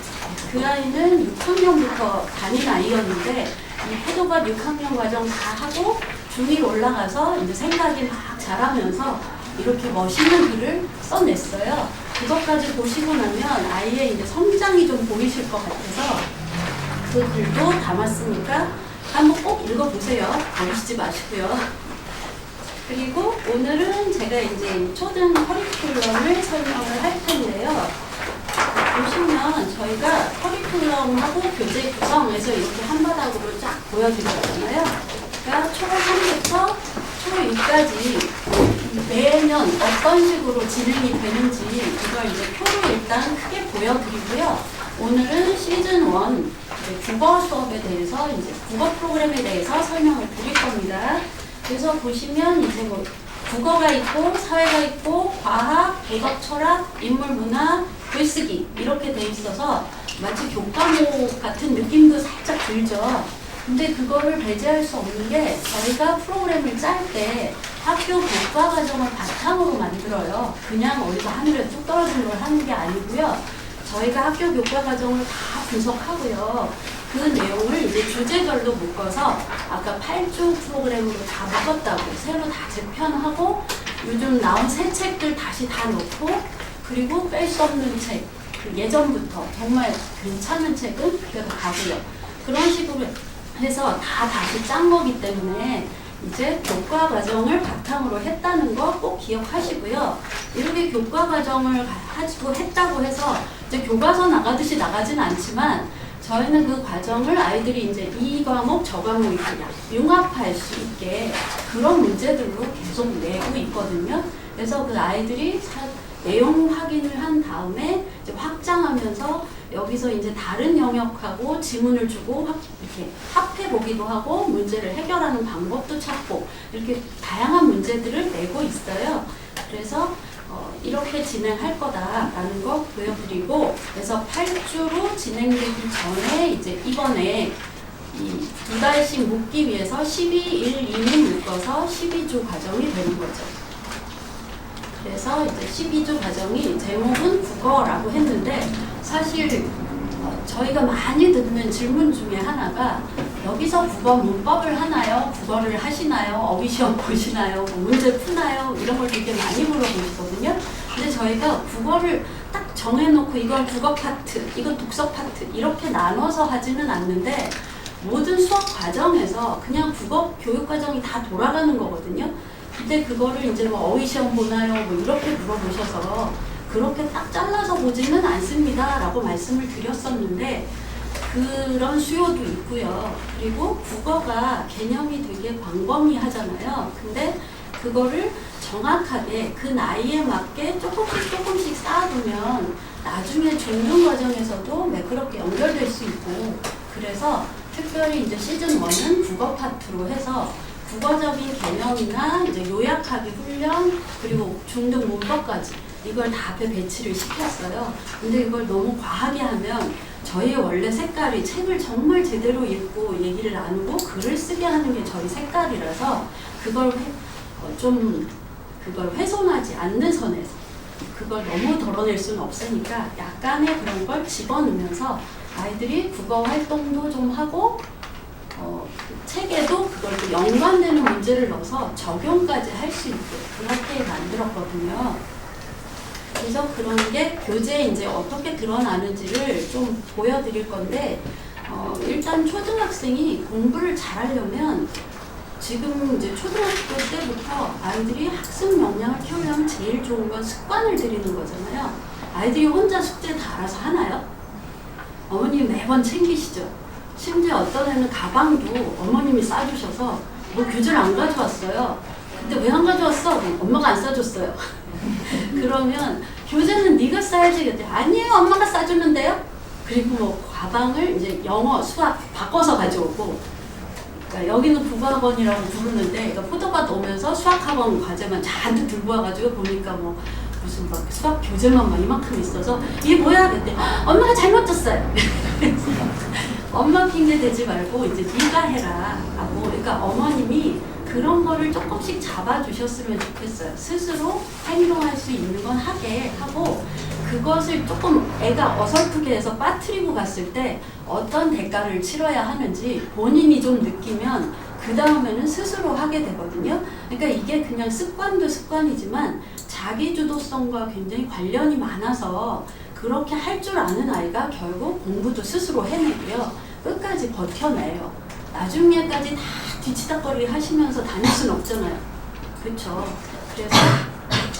B: 그 아이는 6학년부터 다닌 아이였는데 이 포도밭 6학년 과정 다 하고 중1 올라가서 이제 생각이 막 자라면서 이렇게 멋있는 글을 써냈어요. 그것까지 보시고 나면 아이의 이제 성장이 좀 보이실 것 같아서 그 글도 담았으니까 한번 꼭 읽어보세요. 버리시지 마시고요. 그리고 오늘은 제가 이제 초등 커리큘럼을 설명을 할 텐데요. 보시면 저희가 커리큘럼하고 교재 구성에서 이렇게 한바닥으로 쫙 보여드렸잖아요. 그러니까 초3부터 초6까지 매년 어떤 식으로 진행이 되는지 그걸 이제 표로 일단 크게 보여드리고요. 오늘은 시즌 1 국어 수업에 대해서 이제 국어 프로그램에 대해서 설명을 드릴 겁니다. 그래서 보시면 이제 뭐 국어가 있고 사회가 있고 과학, 도덕, 철학, 인물, 문화, 글쓰기 이렇게 돼 있어서 마치 교과목 같은 느낌도 살짝 들죠. 근데 그거를 배제할 수 없는 게 저희가 프로그램을 짤 때 학교 교과 과정을 바탕으로 만들어요. 그냥 어디서 하늘에 뚝 떨어진 걸 하는 게 아니고요. 저희가 학교 교과 과정을 다 분석하고요. 그 내용을 이제 주제별로 묶어서 아까 8주 프로그램으로 다 묶었다고 새로 다 재편하고 요즘 나온 새 책들 다시 다 넣고 그리고 뺄 수 없는 책 예전부터 정말 괜찮은 책은 그대로 가고요. 그런 식으로 해서 다 다시 짠 거기 때문에 이제 교과 과정을 바탕으로 했다는 거 꼭 기억하시고요. 이렇게 교과 과정을 가지고 했다고 해서 이제 교과서 나가듯이 나가진 않지만 저희는 그 과정을 아이들이 이제 이 과목 저 과목 이렇게 융합할 수 있게 그런 문제들로 계속 내고 있거든요. 그래서 그 아이들이 내용 확인을 한 다음에 이제 확장하면서 여기서 이제 다른 영역하고 지문을 주고 이렇게 합해 보기도 하고 문제를 해결하는 방법도 찾고 이렇게 다양한 문제들을 내고 있어요. 그래서 이렇게 진행할 거다라는 거 보여드리고 그래서 8주로 진행되기 전에 이제 이번에 이 2달씩 묶기 위해서 12, 1, 2는 묶어서 12주 과정이 되는 거죠. 그래서 이제 12주 과정이 제목은 국어라고 했는데 사실 저희가 많이 듣는 질문 중에 하나가 여기서 국어 문법을 하나요? 국어를 하시나요? 어휘시험 보시나요? 문제 푸나요? 이런 걸 되게 많이 물어보시거든요. 근데 저희가 국어를 딱 정해놓고 이건 국어 파트, 이건 독서 파트 이렇게 나눠서 하지는 않는데 모든 수업 과정에서 그냥 국어 교육 과정이 다 돌아가는 거거든요. 근데 그거를 이제 뭐 어휘시험 보나요? 뭐 이렇게 물어보셔서 그렇게 딱 잘라서 보지는 않습니다 라고 말씀을 드렸었는데 그런 수요도 있고요. 그리고 국어가 개념이 되게 광범위하잖아요. 근데 그거를 정확하게 그 나이에 맞게 조금씩 쌓아두면 나중에 중등 과정에서도 매끄럽게 연결될 수 있고 그래서 특별히 이제 시즌 1은 국어 파트로 해서 국어적인 개념이나 이제 요약하기 훈련 그리고 중등 문법까지 이걸 다 앞에 배치를 시켰어요. 근데 이걸 너무 과하게 하면 저희의 원래 색깔이 책을 정말 제대로 읽고 얘기를 나누고 글을 쓰게 하는 게 저희 색깔이라서 그걸 훼손하지 않는 선에서 그걸 너무 덜어낼 수는 없으니까 약간의 그런 걸 집어넣으면서 아이들이 국어 활동도 좀 하고 책에도 그걸 또 연관되는 문제를 넣어서 적용까지 할 수 있게 그렇게 만들었거든요. 그래서 그런 게 교재에 이제 어떻게 드러나는지를 좀 보여드릴 건데 일단 초등학생이 공부를 잘하려면 지금 이제 초등학교 때부터 아이들이 학습 역량을 키우려면 제일 좋은 건 습관을 들이는 거잖아요. 아이들이 혼자 숙제 다 알아서 하나요? 어머님이 매번 챙기시죠. 심지어 어떤 애는 가방도 어머님이 싸주셔서 뭐 교재를 안 가져왔어요. 근데 왜 안 가져왔어? 엄마가 안 싸줬어요. 그러면 교재는 네가 싸야지. 그랬더니 아니에요, 엄마가 싸주는데요. 그리고 뭐 가방을 이제 영어, 수학 바꿔서 가져오고, 그러니까 여기는 국어학원이라고 부르는데 그러니까 포토카드 오면서 수학학원 과제만 잔뜩 들고 와가지고 보니까 뭐 무슨 막 수학 교재만 막 이만큼 있어서 이게 뭐야? 그랬더니 엄마가 잘못 줬어요. 엄마 핑계 대지 말고 이제 네가 해라 하고, 그러니까 어머님이 그런 거를 조금씩 잡아주셨으면 좋겠어요. 스스로 행동할 수 있는 건 하게 하고, 그것을 조금 애가 어설프게 해서 빠뜨리고 갔을 때 어떤 대가를 치러야 하는지 본인이 좀 느끼면 그 다음에는 스스로 하게 되거든요. 그러니까 이게 그냥 습관도 습관이지만 자기 주도성과 굉장히 관련이 많아서 그렇게 할 줄 아는 아이가 결국 공부도 스스로 해내고요. 끝까지 버텨내요. 나중에까지 다 뒤치다거리 하시면서 다닐 수는 없잖아요. 그렇죠? 그래서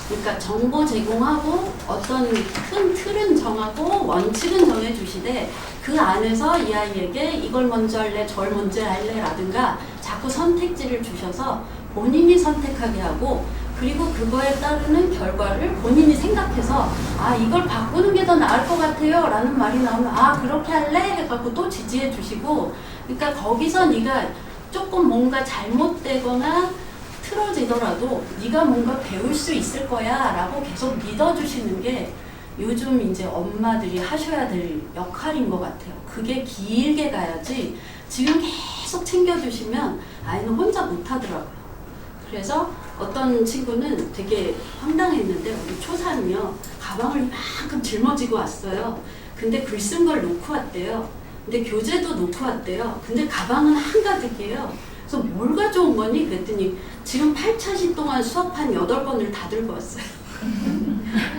B: 그러니까 정보 제공하고 어떤 큰 틀은 정하고 원칙은 정해주시되 그 안에서 이 아이에게 이걸 먼저 할래 저걸 먼저 할래 라든가 자꾸 선택지를 주셔서 본인이 선택하게 하고, 그리고 그거에 따르는 결과를 본인이 생각해서 아 이걸 바꾸는 게 더 나을 것 같아요 라는 말이 나오면 아 그렇게 할래? 해갖고 또 지지해 주시고, 그러니까 거기서 네가 조금 뭔가 잘못되거나 틀어지더라도 네가 뭔가 배울 수 있을 거야 라고 계속 믿어주시는 게 요즘 이제 엄마들이 하셔야 될 역할인 것 같아요. 그게 길게 가야지 지금 계속 챙겨주시면 아이는 혼자 못하더라고요. 그래서 어떤 친구는 되게 황당했는데 우리 초3이요. 가방을 이만큼 짊어지고 왔어요. 근데 글 쓴 걸 놓고 왔대요. 근데 교재도 놓고 왔대요. 근데 가방은 한가득이에요. 그래서 뭘 가져온 거니? 그랬더니 지금 8차시 동안 수업한 8권을 다 들고 왔어요.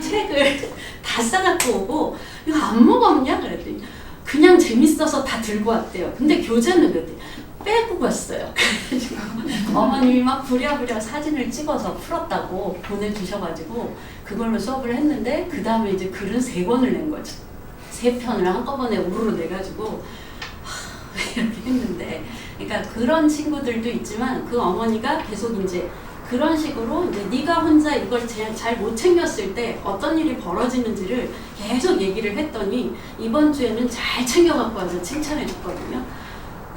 B: 책을 다 싸갖고 오고 이거 안 먹었냐? 그랬더니 그냥 재밌어서 다 들고 왔대요. 근데 교재는 그랬더니 빼고 갔어요. 어머님이 막 부랴부랴 사진을 찍어서 풀었다고 보내주셔가지고 그걸로 수업을 했는데 그 다음에 이제 글은 3권을 낸 거죠. 3편을 한꺼번에 우르르 내가지고 이렇게 했는데, 그러니까 그런 친구들도 있지만 그 어머니가 계속 이제 그런 식으로 이제 네가 혼자 이걸 잘 못 챙겼을 때 어떤 일이 벌어지는지를 계속 얘기를 했더니 이번 주에는 잘 챙겨갖고 와서 칭찬해 줬거든요.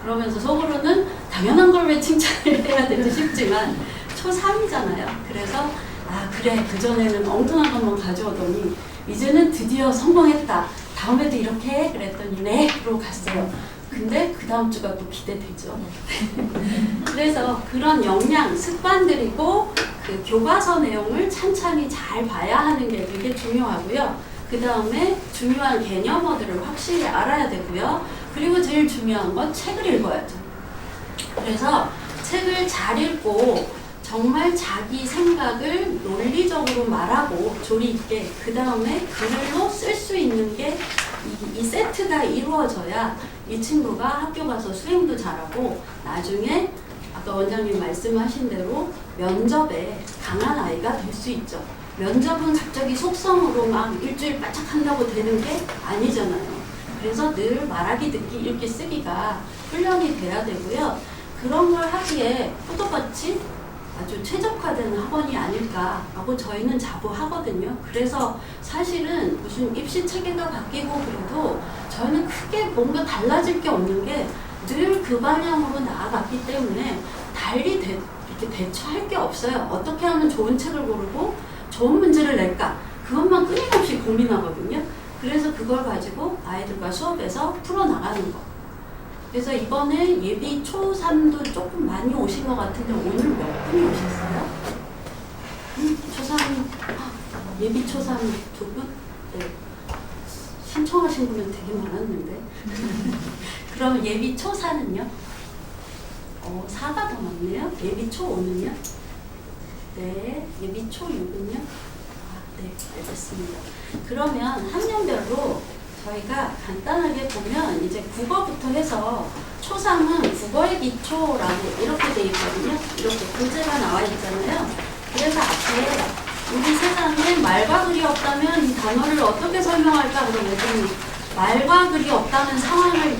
B: 그러면서 속으로는 당연한 걸 왜 칭찬을 해야 되지 싶지만 초3이잖아요. 그래서 아 그래 그전에는 엉뚱한 것만 가져오더니 이제는 드디어 성공했다. 다음에도 이렇게 해? 그랬더니 네 그러고 갔어요. 근데 그 다음 주가 또 기대되죠. 그래서 그런 역량, 습관들이고 그 교과서 내용을 찬찬히 잘 봐야 하는 게 되게 중요하고요. 그 다음에 중요한 개념어들을 확실히 알아야 되고요. 그리고 제일 중요한 건 책을 읽어야죠. 그래서 책을 잘 읽고 정말 자기 생각을 논리적으로 말하고 조리 있게 그 다음에 글로 쓸 수 있는 게 이 세트가 이루어져야 이 친구가 학교 가서 수행도 잘하고 나중에 아까 원장님 말씀하신 대로 면접에 강한 아이가 될 수 있죠. 면접은 갑자기 속성으로 막 일주일 바짝 한다고 되는 게 아니잖아요. 그래서 늘 말하기, 듣기, 읽기, 쓰기가 훈련이 돼야 되고요. 그런 걸 하기에 포도밭이 아주 최적화된 학원이 아닐까 하고 저희는 자부하거든요. 그래서 사실은 무슨 입시 체계가 바뀌고 그래도 저희는 크게 뭔가 달라질 게 없는 게 늘 그 방향으로 나아갔기 때문에 달리 이렇게 대처할 게 없어요. 어떻게 하면 좋은 책을 고르고 좋은 문제를 낼까? 그것만 끊임없이 고민하거든요. 그래서 그걸 가지고 아이들과 수업에서 풀어나가는 거. 그래서 이번에 예비 초3도 조금 많이 오신 것 같은데 오늘 몇 분이 오셨어요? 초3, 예비 초3 두 분? 네. 신청하신 분은 되게 많았는데. 그러면 예비 초4는요? 4가 더 많네요. 예비 초5는요? 네. 예비 초6은요? 네, 알겠습니다. 그러면 학년별로 저희가 간단하게 보면 이제 국어부터 해서 초3은 국어의 기초라고 이렇게 돼 있거든요. 이렇게 교재가 나와 있잖아요. 그래서 앞에 우리 세상에 말과 글이 없다면 이 단어를 어떻게 설명할까 그러면 말과 글이 없다는 상황을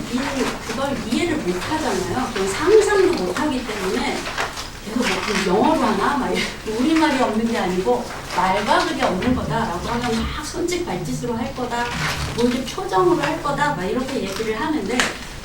B: 그걸 이해를 못 하잖아요. 그건 상상도 못 하기 때문에 계속 영어로 하나? 막 우리말이 없는 게 아니고 말과 글이 없는 거다라고 하면 막 손짓 발짓으로 할 거다, 뭐 이렇게 표정으로 할 거다, 막 이렇게 얘기를 하는데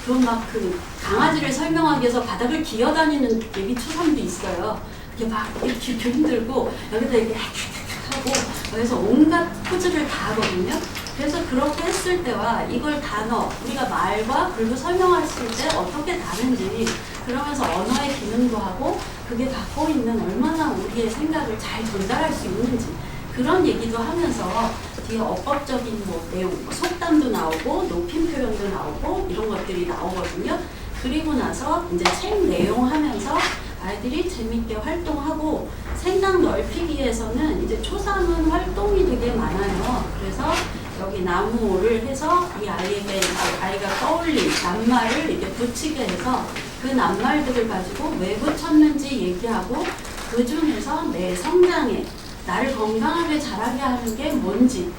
B: 그건 막 그 강아지를 설명하기 위해서 바닥을 기어다니는 예비 초3도 있어요. 이게 막 이렇게 힘들고 여기다 이렇게 하고 그래서 온갖 포즈를 다 하거든요. 그래서 그렇게 했을 때와 이걸 단어, 우리가 말과 글로 설명했을 때 어떻게 다른지 그러면서 언어의 기능도 하고 그게 갖고 있는 얼마나 우리의 생각을 잘 전달할 수 있는지 그런 얘기도 하면서 뒤에 어법적인 뭐 내용, 속담도 나오고 높임 표현도 나오고 이런 것들이 나오거든요. 그리고 나서 이제 책 내용 하면서 아이들이 재밌게 활동하고 생각 넓히기에서는 이제 초3은 활동이 되게 많아요. 그래서 여기 나무를 해서 이 아이에게 아이가 떠올린 낱말을 이렇게 붙이게 해서 그 낱말들을 가지고 왜 붙였는지 얘기하고 그 중에서 내 성장에 나를 건강하게 자라게 하는 게 뭔지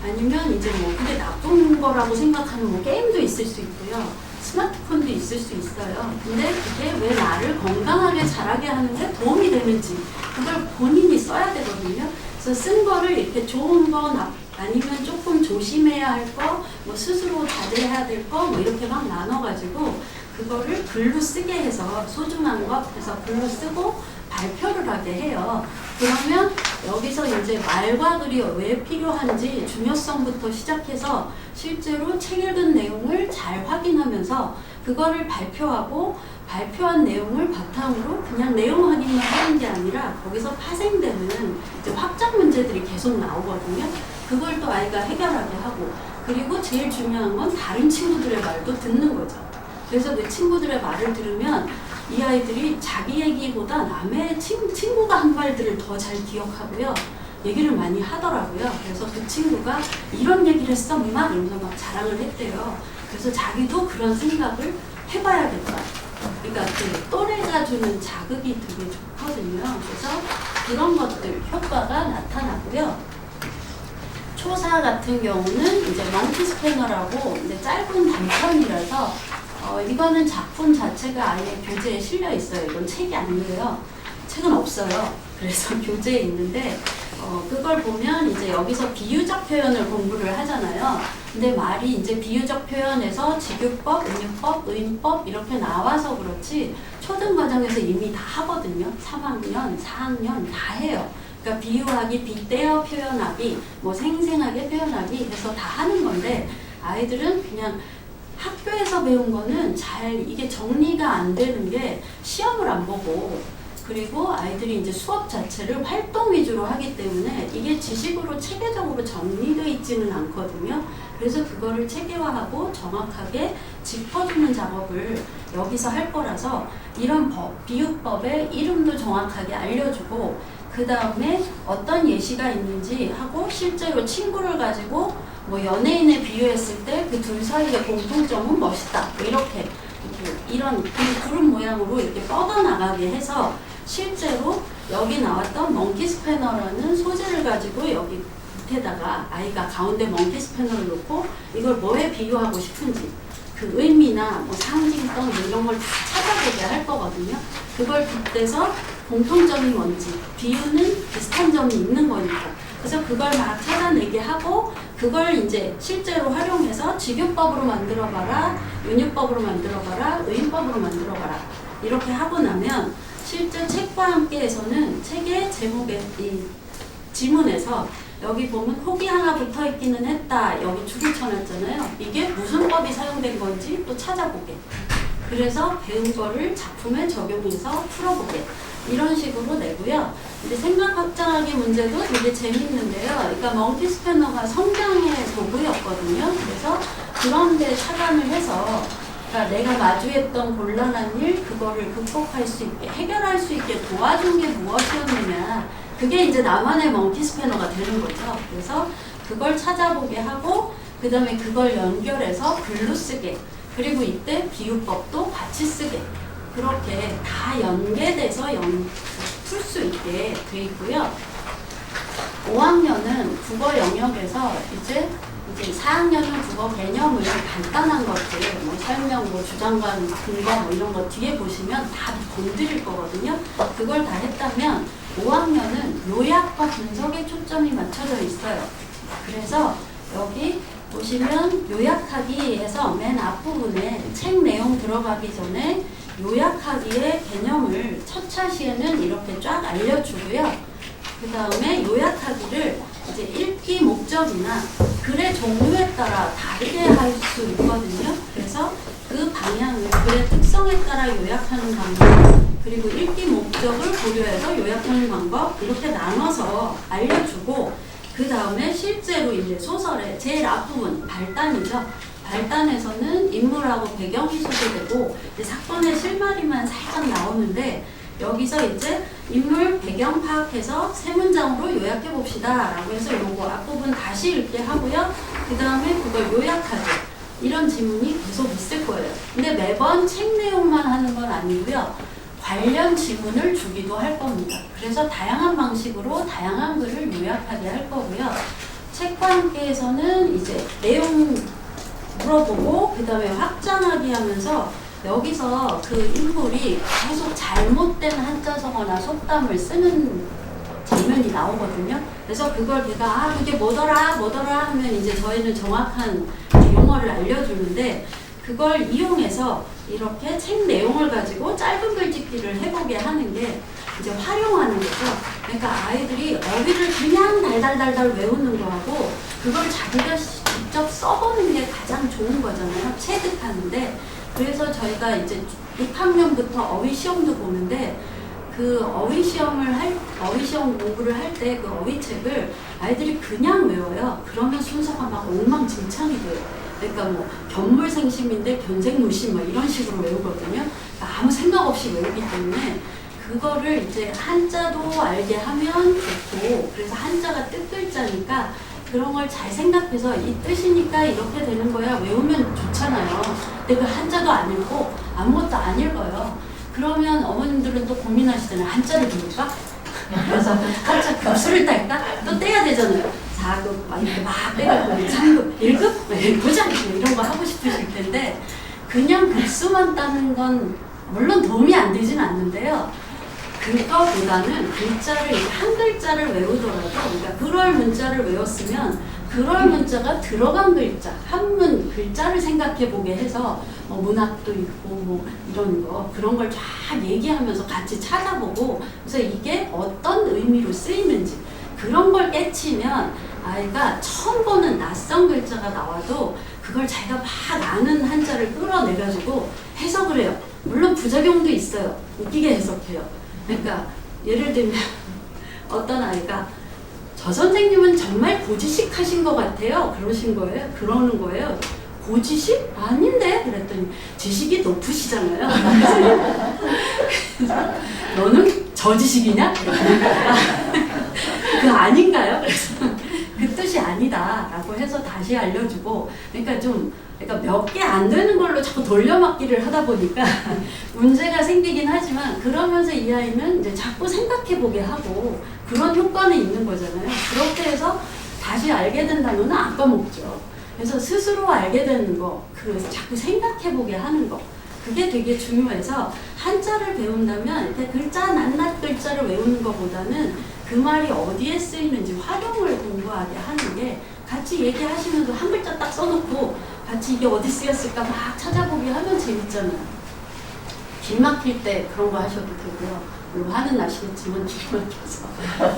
B: 아니면 이제 뭐 그게 나쁜 거라고 생각하는 뭐 게임도 있을 수 있고요. 스마트폰도 있을 수 있어요. 근데 그게 왜 나를 건강하게 자라게 하는데 도움이 되는지 그걸 본인이 써야 되거든요. 그래서 쓴 거를 이렇게 좋은 거 아니면 조금 조심해야 할 거, 뭐 스스로 자제해야 될 거, 뭐 이렇게 막 나눠가지고 그거를 글로 쓰게 해서 소중한 것 해서 글로 쓰고 발표를 하게 해요. 그러면 여기서 이제 말과 글이 왜 필요한지 중요성부터 시작해서 실제로 책 읽은 내용을 잘 확인하면서 그거를 발표하고 발표한 내용을 바탕으로 그냥 내용 확인만 하는 게 아니라 거기서 파생되는 이제 확장 문제들이 계속 나오거든요. 그걸 또 아이가 해결하게 하고 그리고 제일 중요한 건 다른 친구들의 말도 듣는 거죠. 그래서 그 친구들의 말을 들으면 이 아이들이 자기 얘기보다 남의 친구가 한 말들을 더 잘 기억하고요. 얘기를 많이 하더라고요. 그래서 그 친구가 이런 얘기를 했어, 엄마? 이러면서 막 자랑을 했대요. 그래서 자기도 그런 생각을 해봐야겠다. 그러니까 그 또래가 주는 자극이 되게 좋거든요. 그래서 그런 것들 효과가 나타나고요. 초4 같은 경우는 이제 멍키 스패너라고 이제 짧은 단편이라서 이거는 작품 자체가 아예 교재에 실려 있어요. 이건 책이 아니에요. 책은 없어요. 그래서 교재에 있는데 그걸 보면 이제 여기서 비유적 표현을 공부를 하잖아요. 근데 말이 이제 비유적 표현에서 직유법, 은유법, 의인법 이렇게 나와서 그렇지 초등 과정에서 이미 다 하거든요. 3학년, 4학년 다 해요. 그러니까 비유하기, 빗대어 표현하기, 뭐 생생하게 표현하기 해서 다 하는 건데 아이들은 그냥 학교에서 배운 거는 잘 이게 정리가 안 되는 게 시험을 안 보고 그리고 아이들이 이제 수업 자체를 활동 위주로 하기 때문에 이게 지식으로 체계적으로 정리되어 있지는 않거든요. 그래서 그거를 체계화하고 정확하게 짚어주는 작업을 여기서 할 거라서 이런 비유법의 이름도 정확하게 알려주고 그 다음에 어떤 예시가 있는지 하고 실제로 친구를 가지고 뭐 연예인에 비유했을 때 그 둘 사이의 공통점은 멋있다. 뭐 이렇게 이런 구름 모양으로 이렇게 뻗어나가게 해서 실제로 여기 나왔던 멍키 스패너라는 소재를 가지고 여기 밑에다가 아이가 가운데 멍키 스패너를 놓고 이걸 뭐에 비유하고 싶은지 그 의미나 뭐 상징성 뭐 이런 걸 다 찾아보게 할 거거든요. 그걸 빗대서 공통점이 뭔지 비유는 비슷한 점이 있는 거니까 그래서 그걸 막 찾아내게 하고 그걸 이제 실제로 활용해서 직유법으로 만들어봐라, 은유법으로 만들어봐라, 의인법으로 만들어봐라 이렇게 하고 나면 실제 책과 함께해서는 책의 제목의 이 지문에서 여기 보면 콕이 하나 붙어 있기는 했다. 여기 줄을 쳐놨잖아요. 이게 무슨 법이 사용된 건지 또 찾아보게. 그래서 배운 거를 작품에 적용해서 풀어보게. 이런 식으로 내고요. 근데 생각 확장하기 문제도 되게 재밌는데요. 그러니까 멍키 스패너가 성장의 도구였거든요. 그래서 그런데 착안을 해서 그러니까 내가 마주했던 곤란한 일, 그거를 극복할 수 있게, 해결할 수 있게 도와준 게 무엇이었느냐. 그게 이제 나만의 멍키 스패너가 되는 거죠. 그래서 그걸 찾아보게 하고, 그 다음에 그걸 연결해서 글로 쓰게. 그리고 이때 비유법도 같이 쓰게. 그렇게 다 연계돼서 풀 수 있게 돼 있고요. 5학년은 국어 영역에서 이제 4학년은 국어 개념을 간단한 것들, 뭐 설명, 뭐 주장관, 근거 뭐 이런 거 뒤에 보시면 다 건드릴 거거든요. 그걸 다 했다면 5학년은 요약과 분석에 초점이 맞춰져 있어요. 그래서 여기 보시면 요약하기에서 맨 앞부분에 책 내용 들어가기 전에 요약하기의 개념을 첫 차시에는 이렇게 쫙 알려주고요. 그 다음에 요약하기를 이제 읽기 목적이나 글의 종류에 따라 다르게 할 수 있거든요. 그래서 그 방향을 글의 특성에 따라 요약하는 방법, 그리고 읽기 목적을 고려해서 요약하는 방법, 이렇게 나눠서 알려주고, 그 다음에 실제로 이제 소설의 제일 앞부분 발단이죠. 발단에서는 인물하고 배경이 소개되고 사건의 실마리만 살짝 나오는데, 여기서 이제 인물 배경 파악해서 세 문장으로 요약해 봅시다 라고 해서 요거 앞부분 다시 읽게 하고요. 그 다음에 그걸 요약하죠. 이런 지문이 계속 있을 거예요. 근데 매번 책 내용만 하는 건 아니고요. 관련 지문을 주기도 할 겁니다. 그래서 다양한 방식으로 다양한 글을 요약하게 할 거고요. 책과 함께에서는 이제 내용 물어보고 그 다음에 확장하기 하면서 여기서 그 인물이 계속 잘못된 한자성어나 속담을 쓰는 장면이 나오거든요. 그래서 그걸 걔가 그게 뭐더라 하면 이제 저희는 정확한 용어를 알려주는데, 그걸 이용해서 이렇게 책 내용을 가지고 짧은 글짓기를 해보게 하는 게 이제 활용하는 거죠. 그러니까 아이들이 어휘를 그냥 달달달달 외우는 거하고 그걸 자기가 직접 써보는 게 가장 좋은 거잖아요. 체득하는데. 그래서 저희가 이제 6학년부터 어휘 시험도 보는데, 그 어휘 시험 공부를 할 때 그 어휘책을 아이들이 그냥 외워요. 그러면 순서가 막 엉망진창이 돼요. 그러니까 뭐 견물생심인데 견생무심 뭐 이런 식으로 외우거든요. 그러니까 아무 생각 없이 외우기 때문에 그거를 이제 한자도 알게 하면 좋고, 그래서 한자가 뜻글자니까 그런 걸 잘 생각해서 이 뜻이니까 이렇게 되는 거야 외우면 좋잖아요. 근데 그 한자도 안 읽고 아무것도 안 읽어요. 그러면 어머님들은 또 고민하시잖아요. 한자를 배울까? 그래서 한자 급수를 딸까? 또 떼야 되잖아요. 4급 막 이렇게 막 떼갖고 3급, 1급? 보자! 이런 거 하고 싶으실 텐데, 그냥 급수만 따는 건 물론 도움이 안 되진 않는데요. 그거보다는 글자를, 한 글자를 외우더라도, 그러니까 그럴 문자를 외웠으면 그럴 문자가 들어간 글자, 한문 글자를 생각해 보게 해서 뭐 문학도 있고 뭐 이런 거, 그런 걸 쫙 얘기하면서 같이 찾아보고, 그래서 이게 어떤 의미로 쓰이는지 그런 걸 깨치면 아이가 처음 보는 낯선 글자가 나와도 그걸 자기가 막 아는 한자를 끌어내가지고 해석을 해요. 물론 부작용도 있어요. 웃기게 해석해요. 그러니까 예를 들면 어떤 아이가 저 선생님은 정말 고지식 하신 것 같아요. 그러는 거예요. 고지식? 아닌데? 그랬더니 지식이 높으시잖아요. 너는 저지식이냐? 그 아닌가요? 그래서 그 뜻이 아니다 라고 해서 다시 알려주고, 그러니까 몇 개 안 되는 걸로 자꾸 돌려막기를 하다 보니까 문제가 생기긴 하지만, 그러면서 이 아이는 이제 자꾸 생각해보게 하고 그런 효과는 있는 거잖아요. 그렇게 해서 다시 알게 된 단어는 안 까먹죠. 그래서 스스로 알게 되는 거, 자꾸 생각해보게 하는 거, 그게 되게 중요해서 한자를 배운다면 이렇게 글자 낱낱 글자를 외우는 것보다는 그 말이 어디에 쓰이는지 활용을 공부하게 하는 게, 같이 얘기하시면서 한 글자 딱 써놓고 같이 이게 어디 쓰였을까 막 찾아보게 하면 재밌잖아요. 길 막힐 때 그런 거 하셔도 되고요. 물론 화는 나시겠지만 기분mak혀서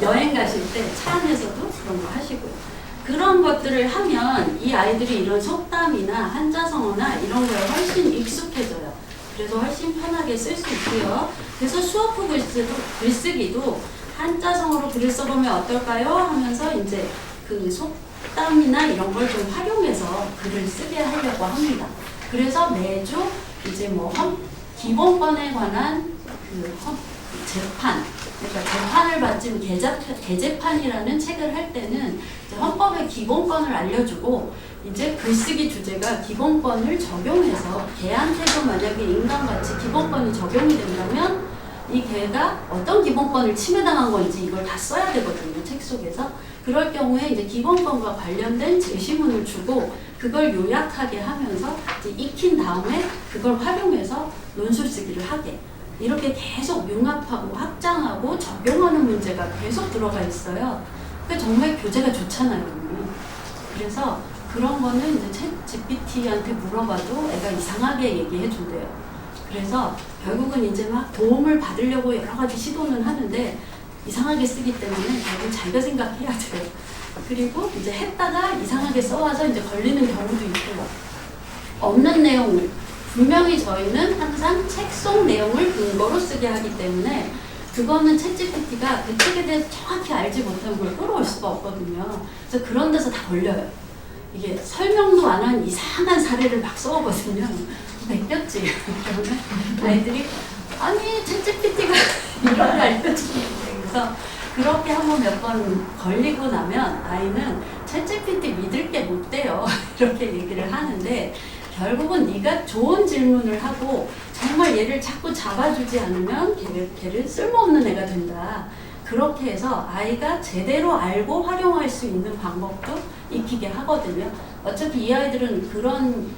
B: 여행 가실 때 차 안에서도 그런 거 하시고요. 그런 것들을 하면 이 아이들이 이런 속담이나 한자성어나 이런 거에 훨씬 익숙해져요. 그래서 훨씬 편하게 쓸 수 있고요. 그래서 수어프 글쓰기도 한자성어로 글을 써보면 어떨까요? 하면서 이제 그 속담이나 이런 걸 좀 활용해서 글을 쓰게 하려고 합니다. 그래서 매주 이제 뭐 기본권에 관한 재판, 그러니까 재판을 받지 개재판이라는 책을 할 때는 이제 헌법의 기본권을 알려주고 이제 글쓰기 주제가 기본권을 적용해서 개한테도 만약에 인간같이 기본권이 적용이 된다면 이 개가 어떤 기본권을 침해당한 건지 이걸 다 써야 되거든요, 책 속에서. 그럴 경우에 이제 기본권과 관련된 제시문을 주고 그걸 요약하게 하면서 이제 익힌 다음에 그걸 활용해서 논술 쓰기를 하게. 이렇게 계속 융합하고 확장하고 적용하는 문제가 계속 들어가 있어요. 그러니까 정말 교재가 좋잖아요. 그래서 그런 거는 이제 챗 GPT한테 물어봐도 애가 이상하게 얘기해 준대요. 그래서 결국은 이제 막 도움을 받으려고 여러 가지 시도는 하는데 이상하게 쓰기 때문에 결국 자기가 생각해야 돼요. 그리고 이제 했다가 이상하게 써와서 이제 걸리는 경우도 있고 없는 내용을 분명히 저희는 항상 책 속 내용을 근거로 쓰게 하기 때문에 그거는 챗GPT가 그 책에 대해서 정확히 알지 못한 걸 끌어올 수가 없거든요. 그래서 그런 데서 다 걸려요. 이게 설명도 안 한 이상한 사례를 막 써오거든요. 베꼈지. 그러면 아이들이 아니 챗GPT가 이걸 알려주는데 그래서 그렇게 한번 몇 번 걸리고 나면 아이는 챗GPT 믿을 게 못 돼요. 이렇게 얘기를 하는데 결국은 네가 좋은 질문을 하고 정말 얘를 자꾸 잡아주지 않으면 걔를 쓸모없는 애가 된다. 그렇게 해서 아이가 제대로 알고 활용할 수 있는 방법도 익히게 하거든요. 어차피 이 아이들은 그런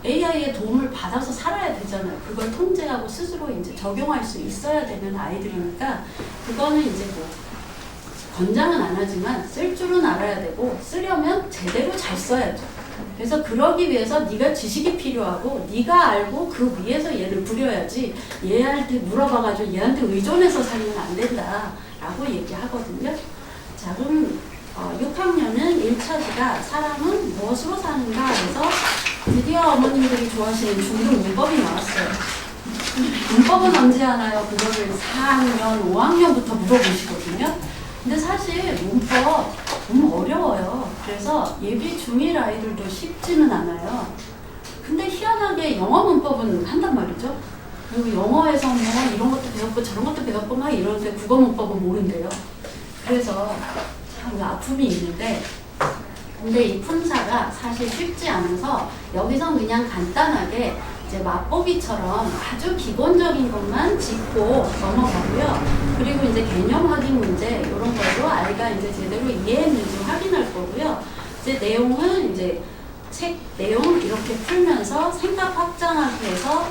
B: AI의 도움을 받아서 살아야 되잖아요. 그걸 통제하고 스스로 이제 적용할 수 있어야 되는 아이들이니까 그거는 이제 뭐 권장은 안 하지만 쓸 줄은 알아야 되고 쓰려면 제대로 잘 써야죠. 그래서 그러기 위해서 네가 지식이 필요하고 네가 알고 그 위에서 얘를 부려야지 얘한테 물어봐가지고 얘한테 의존해서 살면 안 된다라고 얘기하거든요. 자 그럼 6학년은 1차시가 사람은 무엇으로 사는가 해서 드디어 어머님들이 좋아하시는 중등 문법이 나왔어요. 문법은 언제 하나요? 그거를 4학년, 5학년부터 물어보시거든요. 근데 사실 문법 너무 어려워요. 그래서 예비 중1 아이들도 쉽지는 않아요. 근데 희한하게 영어 문법은 한단 말이죠. 그리고 영어에서 뭐 이런 것도 배웠고 저런 것도 배웠고 막 이러는데 국어 문법은 모른대요. 그래서 참 아픔이 있는데 근데 이 품사가 사실 쉽지 않아서 여기서 그냥 간단하게 이제 맛보기처럼 아주 기본적인 것만 짚고 넘어가고요. 그리고 이제 개념 확인 문제 이런 것도 아이가 이제 제대로 이해했는지 확인할 거고요. 이제 내용은 이제 책 내용 이렇게 풀면서 생각 확장하기 위해서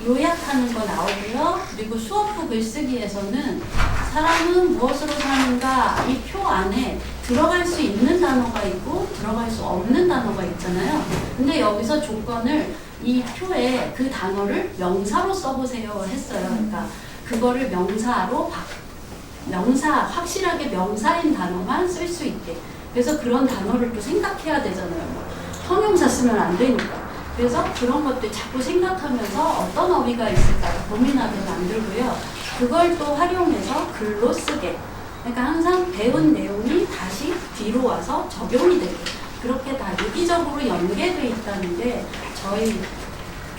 B: 요약하는 거 나오고요. 그리고 수어프 글쓰기에서는 사람은 무엇으로 사는가 이 표 안에 들어갈 수 있는 단어가 있고 들어갈 수 없는 단어가 있잖아요. 근데 여기서 조건을 이 표에 그 단어를 명사로 써보세요 했어요. 그러니까 그거를 명사로 확실하게 명사인 단어만 쓸 수 있게. 그래서 그런 단어를 또 생각해야 되잖아요. 형용사 쓰면 안 되니까. 그래서 그런 것들 자꾸 생각하면서 어떤 어휘가 있을까 고민하게 만들고요. 그걸 또 활용해서 글로 쓰게. 그러니까 항상 배운 내용이 다시 뒤로 와서 적용이 되게. 그렇게 다 유기적으로 연계되어 있다는 게 저희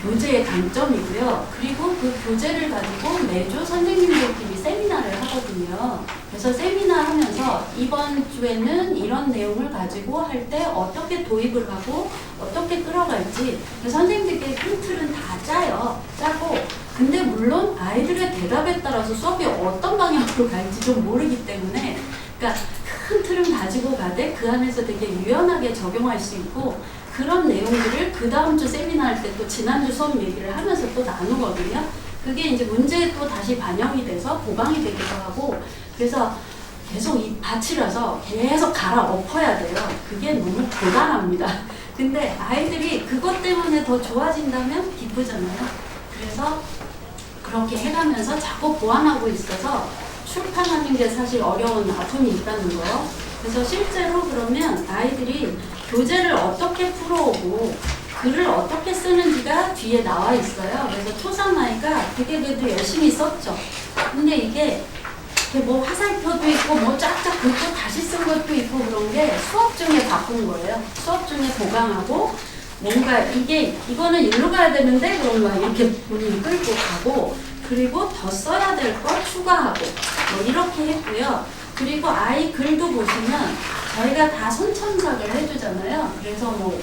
B: 교재의 강점이고요. 그리고 그 교재를 가지고 매주 선생님들끼리 세미나를 하거든요. 그래서 세미나 하면서 이번 주에는 이런 내용을 가지고 할 때 어떻게 도입을 하고 어떻게 끌어갈지 선생님들끼리 큰 틀은 다 짜고 근데 물론 아이들의 대답에 따라서 수업이 어떤 방향으로 갈지 좀 모르기 때문에 그러니까 큰 틀은 가지고 가되 그 안에서 되게 유연하게 적용할 수 있고 그런 내용들을 그 다음 주 세미나 할 때 또 지난주 수업 얘기를 하면서 또 나누거든요. 그게 이제 문제에 또 다시 반영이 돼서 보강이 되기도 하고 그래서 계속 이 밭이라서 계속 갈아 엎어야 돼요. 그게 너무 고단합니다. 근데 아이들이 그것 때문에 더 좋아진다면 기쁘잖아요. 그래서 그렇게 해가면서 자꾸 보완하고 있어서 출판하는 게 사실 어려운 아픔이 있다는 거. 그래서 실제로 그러면 아이들이 교재를 어떻게 풀어오고 글을 어떻게 쓰는지가 뒤에 나와 있어요. 그래서 초3 아이가 되게 그래도 열심히 썼죠. 근데 이게 뭐 화살표도 있고 뭐 쫙쫙 긁고 다시 쓴 것도 있고 그런 게 수업 중에 바꾼 거예요. 수업 중에 보강하고 뭔가 이거는 일로 가야 되는데 그런 거 이렇게 본인이 끌고 가고 그리고 더 써야 될 거 추가하고 뭐 이렇게 했고요. 그리고 아이 글도 보시면 저희가 다 손첨작을 해주잖아요. 그래서 뭐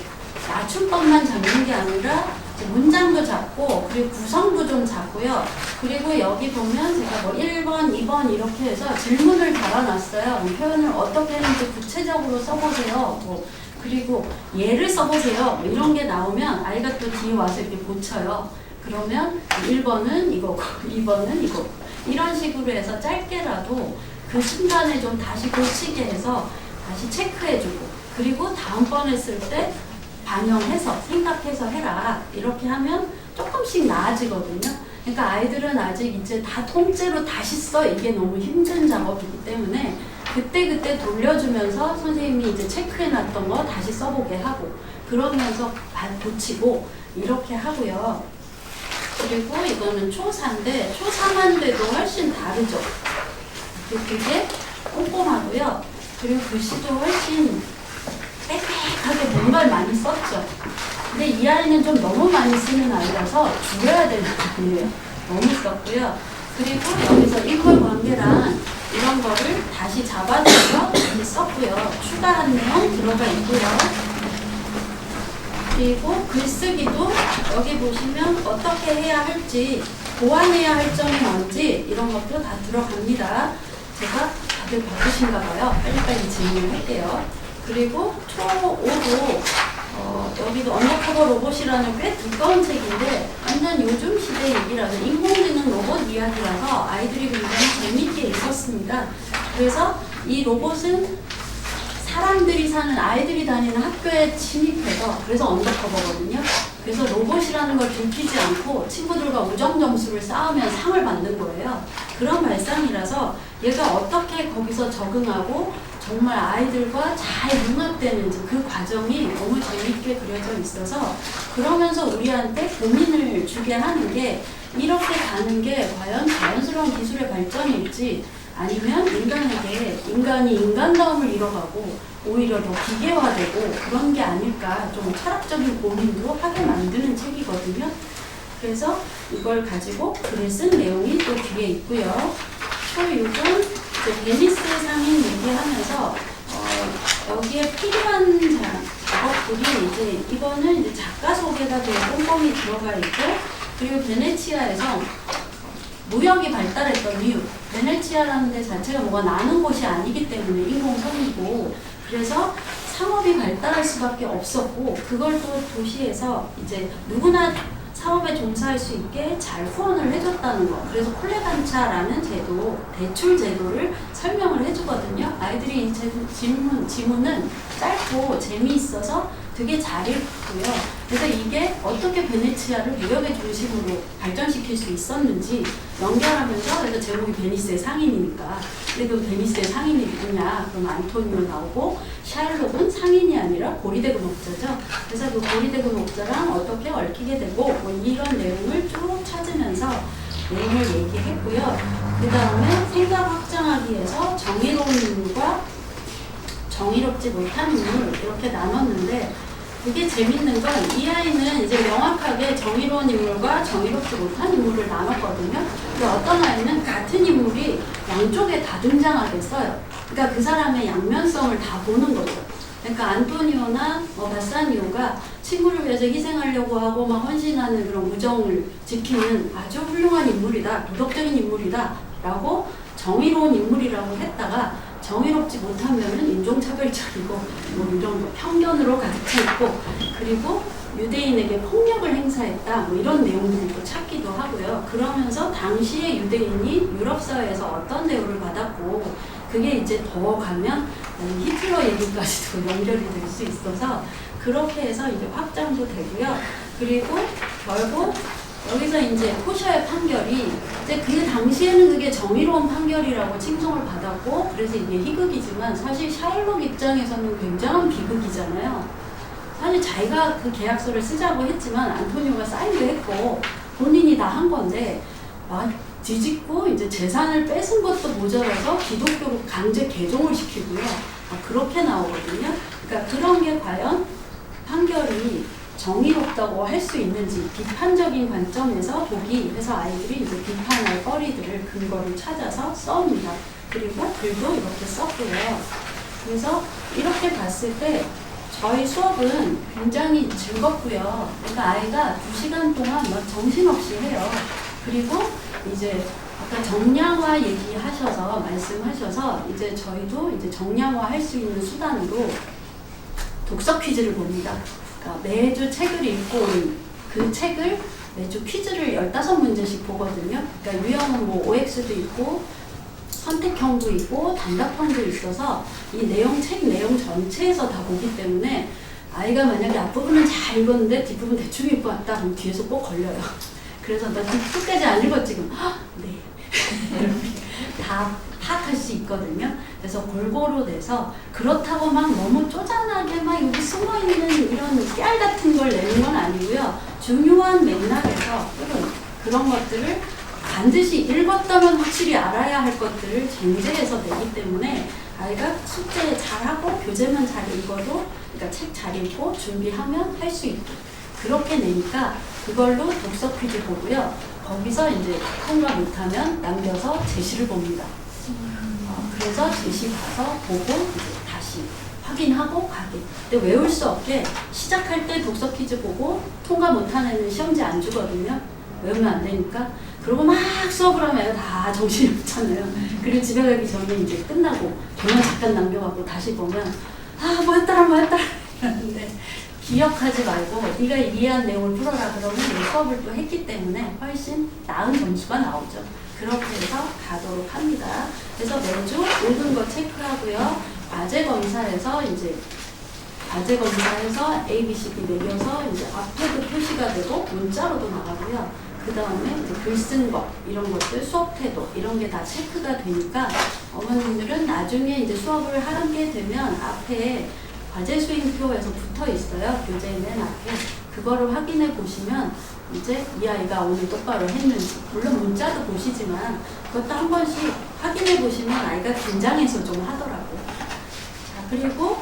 B: 맞춤법만 잡는 게 아니라 문장도 잡고 그리고 구성도 좀 잡고요. 그리고 여기 보면 제가 뭐 1번, 2번 이렇게 해서 질문을 달아놨어요. 표현을 어떻게 했는지 구체적으로 써보세요. 뭐 그리고 예를 써보세요. 뭐 이런 게 나오면 아이가 또 뒤에 와서 이렇게 고쳐요. 그러면 1번은 이거고 2번은 이거고 이런 식으로 해서 짧게라도 그 순간에 좀 다시 고치게 해서 다시 체크해주고 그리고 다음번 했을 때 반영해서 생각해서 해라 이렇게 하면 조금씩 나아지거든요. 그러니까 아이들은 아직 이제 다 통째로 다시 써 이게 너무 힘든 작업이기 때문에 그때 돌려주면서 선생님이 이제 체크해놨던 거 다시 써보게 하고 그러면서 고치고 이렇게 하고요. 그리고 이거는 초4인데 초3만 돼도 훨씬 다르죠. 되게 꼼꼼하고요. 그리고 글씨도 훨씬 빽빽하게 뭔가를 많이 썼죠. 근데 이 아이는 좀 너무 많이 쓰는 아이라서 줄여야 되는 아이예요. 너무 썼고요. 그리고 여기서 인물 관계랑 이런 거를 다시 잡아줘서 다시 썼고요. 추가한 내용 들어가 있고요. 그리고 글쓰기도 여기 보시면 어떻게 해야 할지 보완해야 할 점이 뭔지 이런 것도 다 들어갑니다. 제가 다들 바쁘신가 봐요. 빨리빨리 질문을 할게요. 그리고 초5도 여기도 언더커버 로봇이라는 꽤 두꺼운 책인데 완전 요즘 시대 얘기라서 인공지능 로봇 이야기라서 아이들이 굉장히 재미있게 읽었습니다. 그래서 이 로봇은 사람들이 사는 아이들이 다니는 학교에 침입해서 그래서 언더커버거든요. 그래서 로봇이라는 걸 들키지 않고 친구들과 우정 점수를 쌓으면 상을 받는 거예요. 그런 발상이라서 얘가 어떻게 거기서 적응하고 정말 아이들과 잘 융합되는지 그 과정이 너무 재밌게 그려져 있어서 그러면서 우리한테 고민을 주게 하는 게 이렇게 가는 게 과연 자연스러운 기술의 발전일지 아니면 인간이 인간다움을 잃어가고 오히려 더 기계화되고 그런 게 아닐까 좀 철학적인 고민도 하게 만드는 책이거든요. 그래서 이걸 가지고 글을 쓴 내용이 또 뒤에 있고요. 초6은 베니스 상인 얘기하면서 여기에 필요한 작업들이 이제 이거는 이제 작가 소개가 되게 꼼꼼히 들어가 있고 그리고 베네치아에서 무역이 발달했던 이유 베네치아라는 데 자체가 뭐가 나는 곳이 아니기 때문에 인공섬이고 그래서 상업이 발달할 수밖에 없었고 그걸 또 도시에서 이제 누구나 사업에 종사할 수 있게 잘 후원을 해줬다는 거. 그래서 콜레반차라는 제도, 대출 제도를 설명을 해주거든요. 아이들이 이 지문은 짧고 재미있어서 되게 잘 읽고요. 그래서 이게 어떻게 베네치아를 무역의 중심으로 발전시킬 수 있었는지 연결하면서 그래서 제목이 베니스의 상인이니까 근데 그 베니스의 상인이 누구냐? 그럼 안토니오 나오고 샤일록은 상인이 아니라 고리대금 목자죠. 그래서 그 고리대금 목자랑 어떻게 얽히게 되고 뭐 이런 내용을 쭉 찾으면서 내용을 얘기했고요. 그 다음에 생각 확장하기 위해서 정의로운 인물과 정의롭지 못한 인물 이렇게 나눴는데 되게 재밌는 건 이 아이는 이제 명확하게 정의로운 인물과 정의롭지 못한 인물을 나눴거든요. 근데 어떤 아이는 같은 인물이 양쪽에 다 등장하게 써요. 그러니까 그 사람의 양면성을 다 보는 거죠. 그러니까 안토니오나 바사니오가 친구를 위해서 희생하려고 하고 막 헌신하는 그런 우정을 지키는 아주 훌륭한 인물이다, 도덕적인 인물이다 라고 정의로운 인물이라고 했다가 정의롭지 못하면은 인종차별적이고 뭐 이런 거 편견으로 가득 차 있고 그리고 유대인에게 폭력을 행사했다 뭐 이런 내용들을 또 찾기도 하고요. 그러면서 당시의 유대인이 유럽 사회에서 어떤 대우를 받았고 그게 이제 더 가면 히틀러 얘기까지도 연결이 될 수 있어서 그렇게 해서 이제 확장도 되고요. 그리고 결국 여기서 이제 포셔의 판결이 이제 그 당시에는 그게 정의로운 판결이라고 칭송을 받았고 그래서 이게 희극이지만 사실 샤일록 입장에서는 굉장한 비극이잖아요. 사실 자기가 그 계약서를 쓰자고 했지만 안토니오가 사인도 했고 본인이 다 한 건데 막 뒤집고 이제 재산을 뺏은 것도 모자라서 기독교로 강제 개종을 시키고요. 그렇게 나오거든요. 그러니까 그런 게 과연 판결이 정의롭다고 할 수 있는지 비판적인 관점에서 보기 해서 아이들이 이제 비판할 거리들을 근거를 찾아서 써옵니다. 그리고 글도 이렇게 썼고요. 그래서 이렇게 봤을 때 저희 수업은 굉장히 즐겁고요. 그러니까 아이가 2시간 동안 막 정신없이 해요. 그리고 이제 아까 정량화 얘기하셔서 말씀하셔서 이제 저희도 이제 정량화 할 수 있는 수단으로 독서 퀴즈를 봅니다. 그러니까 매주 책을 읽고 그 책을 매주 퀴즈를 15문제씩 보거든요. 그러니까 유형은 뭐 OX도 있고 선택형도 있고 단답형도 있어서 이 내용, 책 내용 전체에서 다 보기 때문에 아이가 만약에 앞부분은 잘 읽었는데 뒷부분 대충 읽고 왔다 그럼 뒤에서 꼭 걸려요. 그래서 나 끝까지 안 읽었지 그럼 네. 다 파악할 수 있거든요. 그래서 골고루 돼서 그렇다고 막 너무 쪼잔하게 막 여기 숨어있는 이런 깨알 같은 걸 내는 건 아니고요. 중요한 맥락에서 그런 것들을 반드시 읽었다면 확실히 알아야 할 것들을 쟁제해서 내기 때문에 아이가 숙제 잘하고 교재만 잘 읽어도 그러니까 책 잘 읽고 준비하면 할 수 있고 그렇게 내니까 그걸로 독서 퀴즈 보고요. 거기서 이제 통과 못하면 남겨서 제시를 봅니다. 그래서 제시 봐서 보고 이제 다시 확인하고 가기. 근데 외울 수 없게 시작할 때 독서 퀴즈 보고 통과 못하는 애는 시험지 안 주거든요. 외우면 안 되니까. 그러고 막 수업을 하면 애가 다 정신이 없잖아요. 그리고 집에 가기 전에 이제 끝나고 전화 잠깐 남겨갖고 다시 보면 뭐였더라 이러는데 기억하지 말고 네가 이해한 내용을 풀어라 그러면 수업을 또 했기 때문에 훨씬 나은 점수가 나오죠. 그렇게 해서 가도록 합니다. 그래서 매주 읽은 거 체크하고요. 과제 검사에서 이제 과제 검사에서 A, B, C, D 매겨서 이제 앞에도 표시가 되고 문자로도 나가고요. 그 다음에 글 쓴 거 이런 것들 수업 태도 이런 게 다 체크가 되니까 어머님들은 나중에 이제 수업을 하게 되면 앞에 과제 수행표에서 붙어 있어요. 교재 맨 앞에 그거를 확인해 보시면 이제 이 아이가 오늘 똑바로 했는지 물론 문자도 보시지만 그것도 한 번씩 확인해 보시면 아이가 긴장해서 좀 하더라고요. 자 그리고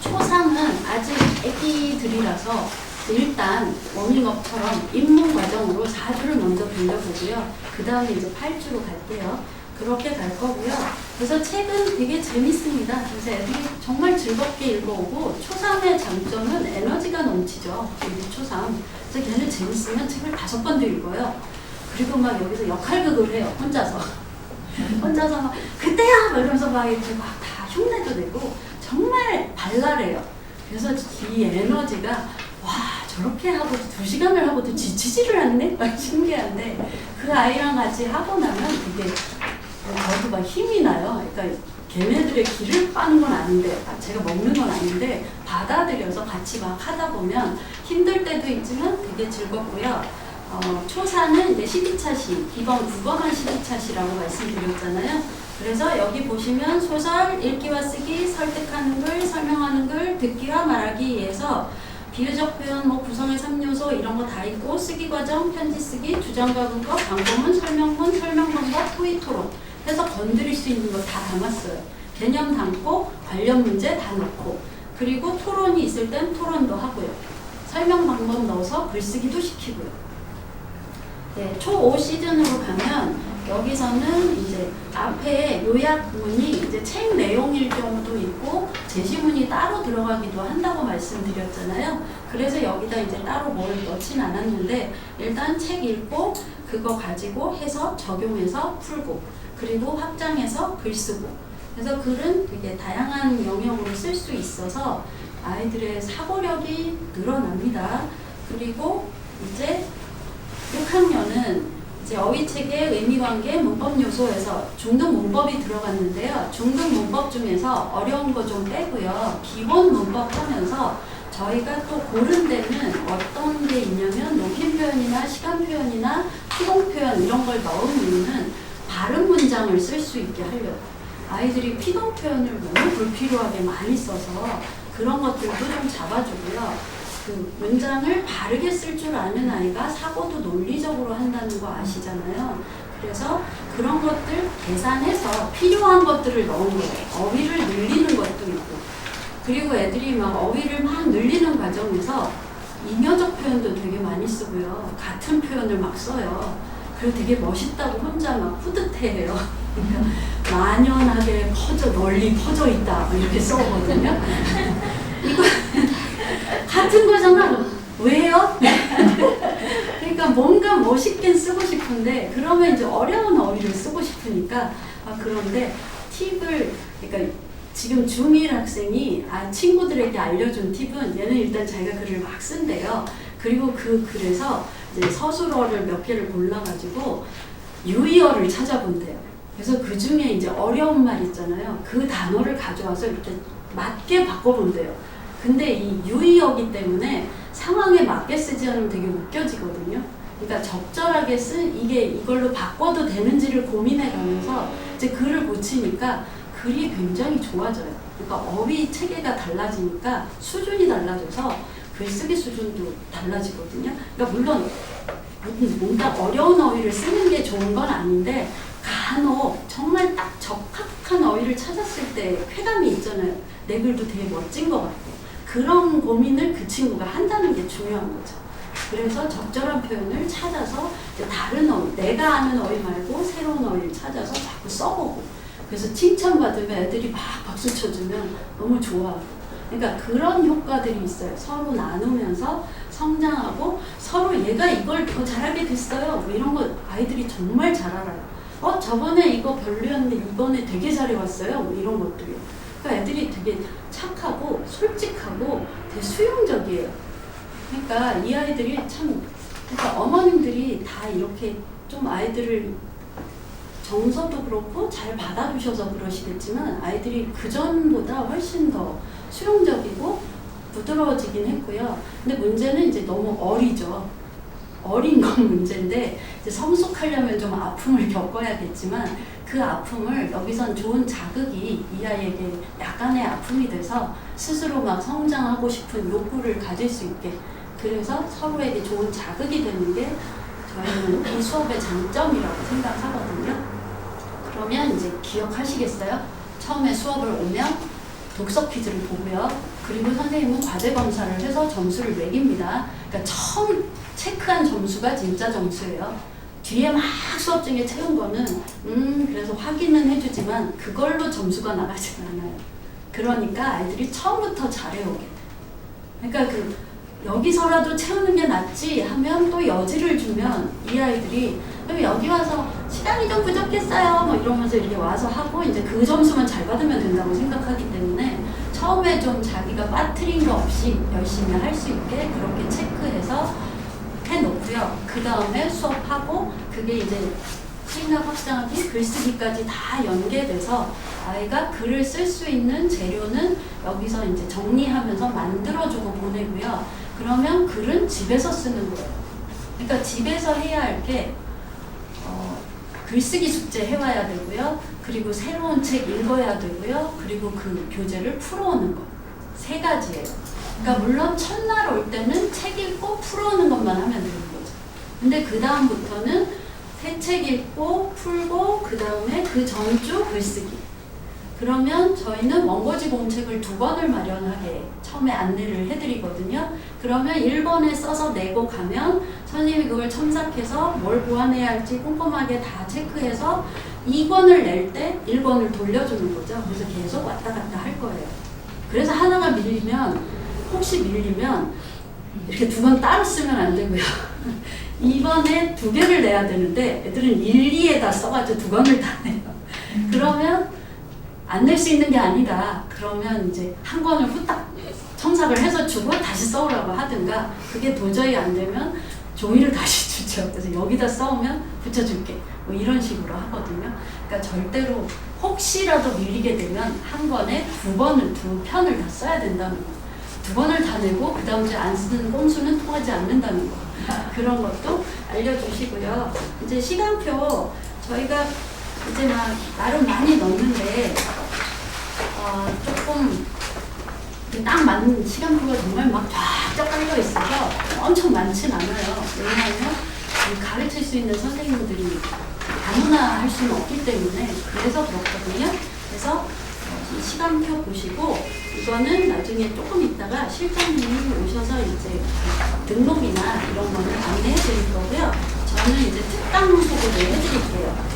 B: 초3은 아직 애기들이라서 일단 워밍업처럼 입문 과정으로 4주를 먼저 돌려보고요. 그 다음에 이제 8주로 갈게요. 그렇게 갈 거고요. 그래서 책은 되게 재밌습니다. 그래서 애들이 정말 즐겁게 읽어오고 초3의 장점은 에너지가 넘치죠. 우리 초3. 그래서 걔는 재밌으면 책을 5번도 읽어요. 그리고 막 여기서 역할극을 해요. 혼자서 막 그때야! 막 이러면서 막 이렇게 막 다 흉내도 내고 정말 발랄해요. 그래서 이 에너지가 와 저렇게 하고 2시간을 하고도 지치지를 않네? 막 신기한데 그 아이랑 같이 하고 나면 되게 저도 막 힘이 나요. 그러니까 걔네들의 기를 빠는 건 아닌데 제가 먹는 건 아닌데 받아들여서 같이 막 하다 보면 힘들 때도 있지만 되게 즐겁고요. 초4는 이제 12차 시, 기본 국어만 12차 시라고 말씀드렸잖아요. 그래서 여기 보시면 소설, 읽기와 쓰기, 설득하는 글, 설명하는 글, 듣기와 말하기에서 비유적 표현, 구성의 3요소 이런 거 다 있고 쓰기 과정, 편지 쓰기, 주장과 근거, 방법문, 설명문, 설명 방법, 토의 토론 해서 건드릴 수 있는 거 다 담았어요. 개념 담고 관련 문제 다 넣고 그리고 토론이 있을 땐 토론도 하고요. 설명 방법 넣어서 글쓰기도 시키고요. 네, 초5 시즌으로 가면 여기서는 이제 앞에 요약문이 이제 책 내용일 경우도 있고 제시문이 따로 들어가기도 한다고 말씀드렸잖아요. 그래서 여기다 이제 따로 뭘 넣진 않았는데 일단 책 읽고 그거 가지고 해서 적용해서 풀고 그리고 확장해서 글 쓰고 그래서 글은 되게 다양한 영역으로 쓸 수 있어서 아이들의 사고력이 늘어납니다. 그리고 이제 6학년은 이제 어휘책의 의미관계 문법 요소에서 중등 문법이 들어갔는데요. 중등 문법 중에서 어려운 거 좀 빼고요. 기본 문법 하면서 저희가 또 고른 데는 어떤 게 있냐면 높임 표현이나 시간 표현이나 피동 표현 이런 걸 넣은 이유는 바른 문장을 쓸 수 있게 하려고. 아이들이 피동 표현을 너무 불필요하게 많이 써서 그런 것들도 좀 잡아주고요. 그 문장을 바르게 쓸 줄 아는 아이가 사고도 논리적으로 한다는 거 아시잖아요. 그래서 그런 것들 계산해서 필요한 것들을 넣은 거예요. 어휘를 늘리는 것도 있고. 그리고 애들이 막 어휘를 막 늘리는 과정에서 인여적 표현도 되게 많이 쓰고요. 같은 표현을 막 써요. 그리고 되게 멋있다고 혼자 막 뿌듯해해요. 그러니까 만연하게 널리 퍼져 있다 이렇게 써거든요. 이거 같은 거잖아. 왜요? 그러니까 뭔가 멋있게 쓰고 싶은데 그러면 이제 어려운 어휘를 쓰고 싶으니까 그런데 팁을 그러니까 지금 중1 학생이 친구들에게 알려준 팁은 얘는 일단 자기가 글을 막 쓴대요. 그리고 그 글에서 이제 서술어를 몇 개를 골라가지고 유의어를 찾아본대요. 그래서 그 중에 이제 어려운 말 있잖아요. 그 단어를 가져와서 이렇게 맞게 바꿔본대요. 근데 이 유의어기 때문에 상황에 맞게 쓰지 않으면 되게 웃겨지거든요. 그러니까 적절하게 이게 이걸로 바꿔도 되는지를 고민해가면서 이제 글을 고치니까 글이 굉장히 좋아져요. 그러니까 어휘 체계가 달라지니까 수준이 달라져서 글쓰기 수준도 달라지거든요. 그러니까 물론 뭔가 어려운 어휘를 쓰는 게 좋은 건 아닌데 간혹 정말 딱 적합한 어휘를 찾았을 때 쾌감이 있잖아요. 내 글도 되게 멋진 것 같고 그런 고민을 그 친구가 한다는 게 중요한 거죠. 그래서 적절한 표현을 찾아서 다른 어휘, 내가 아는 어휘 말고 새로운 어휘를 찾아서 자꾸 써보고 그래서 칭찬받으면 애들이 막 박수 쳐주면 너무 좋아하고 그러니까 그런 효과들이 있어요. 서로 나누면서 성장하고 서로 얘가 이걸 더 잘하게 됐어요. 뭐 이런 거 아이들이 정말 잘 알아요. 저번에 이거 별로였는데 이번에 되게 잘해왔어요. 뭐 이런 것들이요. 그러니까 애들이 되게 착하고 솔직하고 되게 수용적이에요. 그러니까 이 아이들이 그러니까 어머님들이 다 이렇게 좀 아이들을 정서도 그렇고 잘 받아주셔서 그러시겠지만 아이들이 그전보다 훨씬 더 수용적이고 부드러워지긴 했고요. 근데 문제는 이제 너무 어리죠. 어린 건 문제인데 이제 성숙하려면 좀 아픔을 겪어야겠지만 그 아픔을 여기선 좋은 자극이 이 아이에게 약간의 아픔이 돼서 스스로 막 성장하고 싶은 욕구를 가질 수 있게 그래서 서로에게 좋은 자극이 되는 게 저희는 이 수업의 장점이라고 생각하거든요. 그러면 이제 기억하시겠어요? 처음에 수업을 오면 독서 퀴즈를 보고요. 그리고 선생님은 과제 검사를 해서 점수를 매깁니다. 그러니까 처음 체크한 점수가 진짜 점수예요. 뒤에 막 수업 중에 채운 거는 그래서 확인은 해주지만 그걸로 점수가 나가지는 않아요. 그러니까 아이들이 처음부터 잘해오게 돼. 그러니까 여기서라도 채우는 게 낫지 하면 또 여지를 주면 이 아이들이 그럼 여기 와서 시간이 좀 부족했어요 뭐 이러면서 이렇게 와서 하고 이제 그 점수만 잘 받으면 된다고 생각하기 때문에 처음에 좀 자기가 빠뜨린 거 없이 열심히 할 수 있게 그렇게 체크해서 해놓고요. 그 다음에 수업하고 그게 이제 수익력 확장하기, 글쓰기까지 다 연계돼서 아이가 글을 쓸 수 있는 재료는 여기서 이제 정리하면서 만들어주고 보내고요. 그러면 글은 집에서 쓰는 거예요. 그러니까 집에서 해야 할 게 글쓰기 숙제 해와야 되고요. 그리고 새로운 책 읽어야 되고요. 그리고 그 교재를 풀어오는 거. 3가지예요. 그러니까 물론 첫날 올 때는 책 읽고 풀어오는 것만 하면 되는 거죠. 근데 그 다음부터는 새 책 읽고 풀고 그 다음에 그 전주 글쓰기. 그러면 저희는 원고지 공책을 2권을 마련하게 처음에 안내를 해드리거든요. 그러면 1번에 써서 내고 가면 선생님이 그걸 첨삭해서 뭘 보완해야 할지 꼼꼼하게 다 체크해서 2권을 낼 때 1권을 돌려주는 거죠. 그래서 계속 왔다 갔다 할 거예요. 그래서 하나가 혹시 밀리면 이렇게 2권 따로 쓰면 안 되고요. 2번에 2개를 내야 되는데 애들은 1, 2에다 써가지고 2권을 다 내요. 그러면 안 낼 수 있는 게 아니다. 그러면 이제 한 권을 후딱 첨삭을 해서 주고 다시 써오라고 하든가 그게 도저히 안 되면 종이를 다시 주죠. 그래서 여기다 써오면 붙여줄게. 뭐 이런 식으로 하거든요. 그러니까 절대로 혹시라도 밀리게 되면 한 권에 2편을 다 써야 된다는 거. 두 번을 다 내고 그 다음 주에 안 쓰는 꼼수는 통하지 않는다는 거. 그런 것도 알려주시고요. 이제 시간표 저희가 이제 막 나름 많이 넣는데 조금 딱 맞는 시간표가 정말 막 쫙쫙 깔려 있어서 엄청 많진 않아요. 왜냐하면 가르칠 수 있는 선생님들이 아무나 할 수는 없기 때문에 그래서 그렇거든요. 그래서 이 시간표 보시고 이거는 나중에 조금 있다가 실장님이 오셔서 이제 등록이나 이런 거는 안내해 드릴 거고요. 저는 이제 특강 소개를 해드릴게요.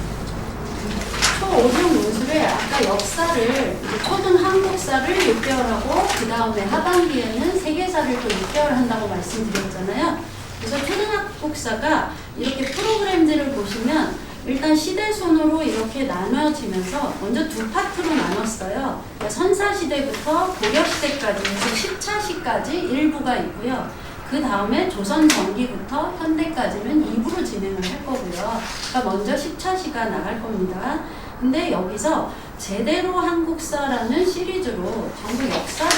B: 초5종 논술을 아까 역사를 초등 한국사를 6개월하고 그 다음에 하반기에는 세계사를 또 6개월 한다고 말씀드렸잖아요. 그래서 초등 한국사가 이렇게 프로그램들을 보시면 일단 시대순으로 이렇게 나눠지면서 먼저 두 파트로 나눴어요. 그러니까 선사시대부터 고려시대까지 해서 10차시까지 일부가 있고요. 그 다음에 조선 전기부터 현대까지는 2부로 진행을 할 거고요. 그러니까 먼저 10차시가 나갈 겁니다. 근데 여기서 제대로 한국사라는 시리즈로 전부 역사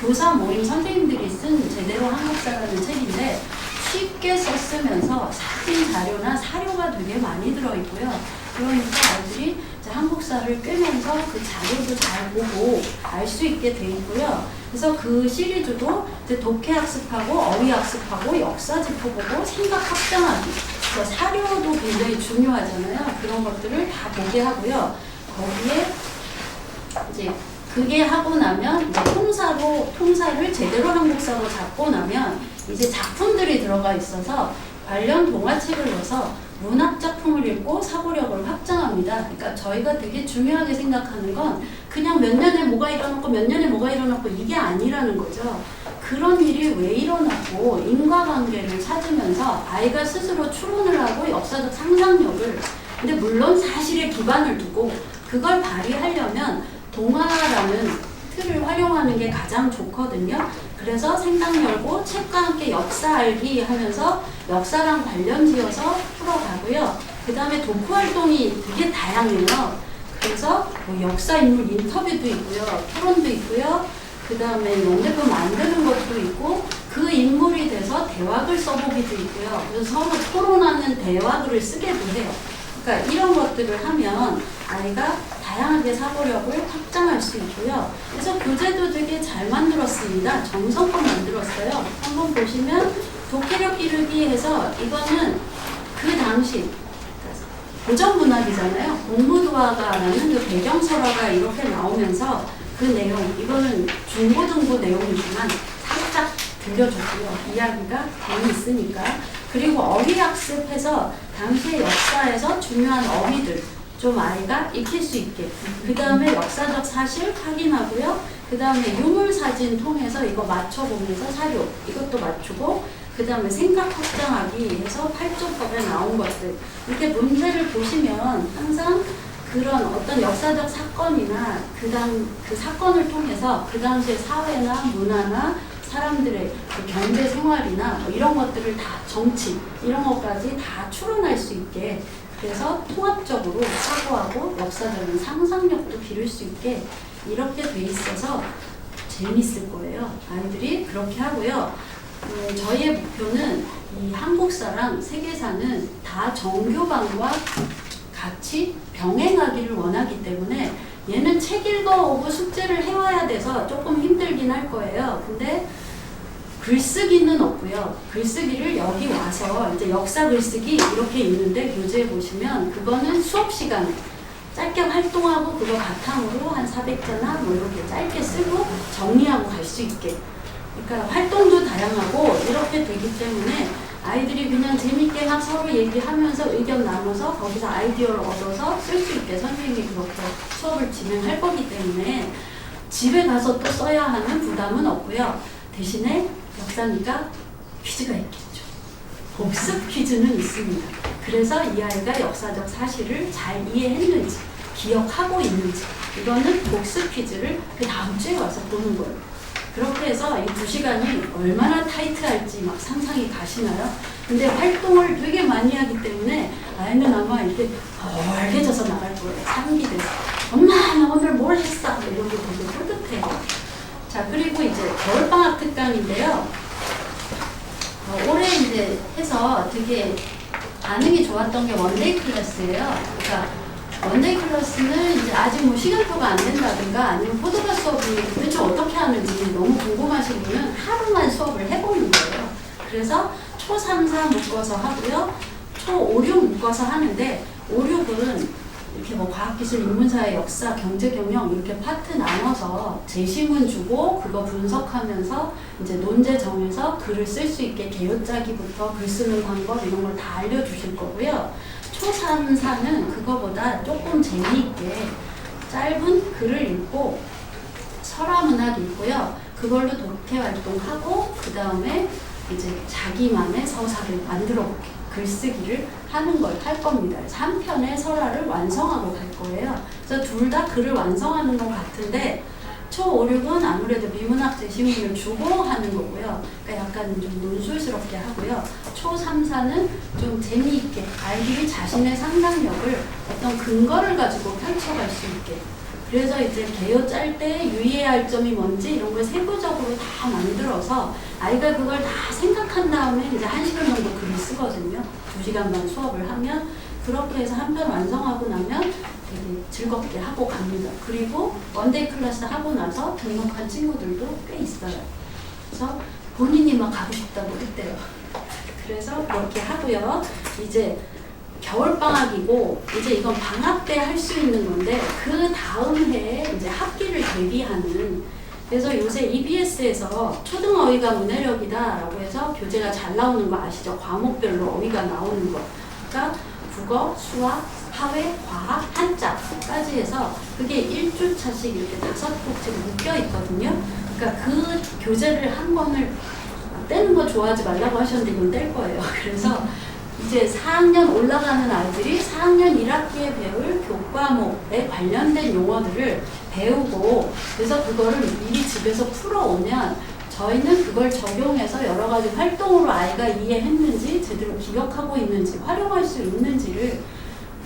B: 교사 모임 선생님들이 쓴 제대로 한국사라는 책인데 쉽게 썼으면서 사진 자료나 사료가 되게 많이 들어있고요. 그러니까 아이들이 이제 한국사를 꿰면서 그 자료도 잘 보고 알 수 있게 돼 있고요. 그래서 그 시리즈도 이제 독해학습하고 어휘학습하고 역사 짚어보고 생각 확장하기. 그래서 사료도 굉장히 중요하잖아요. 그런 것들을 다 보게 하고요. 거기에 이제 그게 하고 나면 이제 통사를 제대로 한국사로 잡고 나면 이제 작품들이 들어가 있어서 관련 동화책을 넣어서 문학 작품을 읽고 사고력을 확장합니다. 그러니까 저희가 되게 중요하게 생각하는 건 그냥 몇 년에 뭐가 일어났고 몇 년에 뭐가 일어났고 이게 아니라는 거죠. 그런 일이 왜 일어났고 인과관계를 찾으면서 아이가 스스로 추론을 하고 역사적 상상력을 근데 물론 사실에 기반을 두고 그걸 발휘하려면 동화라는 틀을 활용하는 게 가장 좋거든요. 그래서 생각 열고 책과 함께 역사 알기 하면서 역사랑 관련 지어서 풀어가고요. 그 다음에 독후 활동이 되게 다양해요. 그래서 뭐 역사 인물 인터뷰도 있고요. 토론도 있고요. 그 다음에 영대표 만드는 것도 있고 그 인물이 돼서 대화글 써보기도 있고요. 그래서 서로 토론하는 대화글을 쓰게도 해요. 그러니까 이런 것들을 하면 아이가 다양하게 사고력을 확장할 수 있고요. 그래서 교재도 되게 잘 만들었습니다. 정성껏 만들었어요. 한번 보시면 독해력 기르기 해서 이거는 그 당시 고전 문학이잖아요. 공부도화가라는 그 배경설화가 이렇게 나오면서 그 내용, 이거는 중고등부 내용이지만 살짝 들려줬고요. 이야기가 재미있으니까. 그리고 어휘학습해서 당시의 역사에서 중요한 어휘들 좀 아이가 익힐 수 있게. 그 다음에 역사적 사실 확인하고요. 그 다음에 유물사진 통해서 이거 맞춰보면서 사료 이것도 맞추고 그 다음에 생각 확장하기 해서 8조법에 나온 것들 이렇게 문제를 보시면 항상 그런 어떤 역사적 사건이나 그 사건을 통해서 그 당시의 사회나 문화나 사람들의 그 경제 생활이나 뭐 이런 것들을 다 정치 이런 것까지 다 추론할 수 있게 그래서 통합적으로 사고하고 역사적인 상상력도 기를 수 있게 이렇게 돼 있어서 재밌을 거예요. 아이들이 그렇게 하고요. 저희의 목표는 이 한국사랑 세계사는 다 정교반과 같이 병행하기를 원하기 때문에 얘는 책 읽어오고 숙제를 해와야 돼서 조금 힘들긴 할 거예요. 근데 글쓰기는 없고요. 글쓰기를 여기 와서 이제 역사 글쓰기 이렇게 있는데 교재에 보시면 그거는 수업 시간에 짧게 활동하고 그거 바탕으로 한 400자나 뭐 이렇게 짧게 쓰고 정리하고 갈 수 있게. 그러니까 활동도 다양하고 이렇게 되기 때문에 아이들이 그냥 재밌게 막 서로 얘기하면서 의견 나눠서 거기서 아이디어를 얻어서 쓸 수 있게 선생님이 그렇게 수업을 진행할 거기 때문에 집에 가서 또 써야 하는 부담은 없고요. 대신에 역사니까 퀴즈가 있겠죠. 복습 퀴즈는 있습니다. 그래서 이 아이가 역사적 사실을 잘 이해했는지 기억하고 있는지 이거는 복습 퀴즈를 그 다음 주에 와서 보는 거예요. 그렇게 해서 이 2시간이 얼마나 타이트할지 막 상상이 가시나요? 근데 활동을 되게 많이 하기 때문에 아이는 아마 이렇게 벌개져서 나갈 거예요. 상기돼서. 엄마 나 오늘 뭘 했어? 이런 게 되게 뿌듯해요. 자, 그리고 이제 겨울방학 특강인데요. 올해 이제 해서 되게 반응이 좋았던 게 원데이 클래스예요. 그러니까 원데이 클래스는 이제 아직 뭐 시간표가 안 된다든가 아니면 포도가 수업이 도대체 어떻게 하는지 너무 궁금하신 분은 하루만 수업을 해보는 거예요. 그래서 초 3, 4 묶어서 하고요. 초 5, 6 묶어서 하는데 5, 6은 이렇게 뭐 과학기술, 인문사회, 역사, 경제, 경영 이렇게 파트 나눠서 제시문 주고 그거 분석하면서 이제 논제 정해서 글을 쓸 수 있게 개요 짜기부터 글 쓰는 방법 이런 걸 다 알려주실 거고요. 초 3, 4는 그거보다 조금 재미있게 짧은 글을 읽고 설화문학이 있고요. 그걸로 독해 활동하고 그 다음에 이제 자기만의 서사를 만들어 보기. 글쓰기를 하는 걸 할 겁니다. 그래서 한 편의 설화를 완성하고 갈 거예요. 그래서 둘 다 글을 완성하는 것 같은데 초 5, 6은 아무래도 미문학 제시문을 주고 하는 거고요. 그러니까 약간 좀 논술스럽게 하고요. 초 3, 4는 좀 재미있게 아이들이 자신의 상상력을 어떤 근거를 가지고 펼쳐갈 수 있게. 그래서 이제 개요 짤 때 유의해야 할 점이 뭔지 이런 걸 세부적으로 다 만들어서 아이가 그걸 다 생각한 다음에 이제 1시간 정도 글을 쓰거든요. 2시간 반 수업을 하면 그렇게 해서 한 편 완성하고 나면 되게 즐겁게 하고 갑니다. 그리고 원데이 클래스 하고 나서 등록한 친구들도 꽤 있어요. 그래서 본인이 막 가고 싶다고 했대요. 그래서 그렇게 하고요. 이제 겨울방학이고 이제 이건 방학 때 할 수 있는 건데 그 다음 해에 이제 학기를 대비하는 그래서 요새 EBS에서 초등 어휘가 문해력이다 라고 해서 교재가 잘 나오는 거 아시죠? 과목별로 어휘가 나오는 거. 그러니까 국어, 수학, 사회, 과학, 한자까지 해서 그게 1주차씩 이렇게 5곡씩 묶여 있거든요. 그러니까 그 교재를 한 권을 떼는 거 좋아하지 말라고 하셨는데 이건 뗄 거예요. 그래서 이제 4학년 올라가는 아이들이 4학년 1학기에 배울 교과목에 관련된 용어들을 배우고 그래서 그거를 미리 집에서 풀어오면 저희는 그걸 적용해서 여러 가지 활동으로 아이가 이해했는지 제대로 기억하고 있는지 활용할 수 있는지를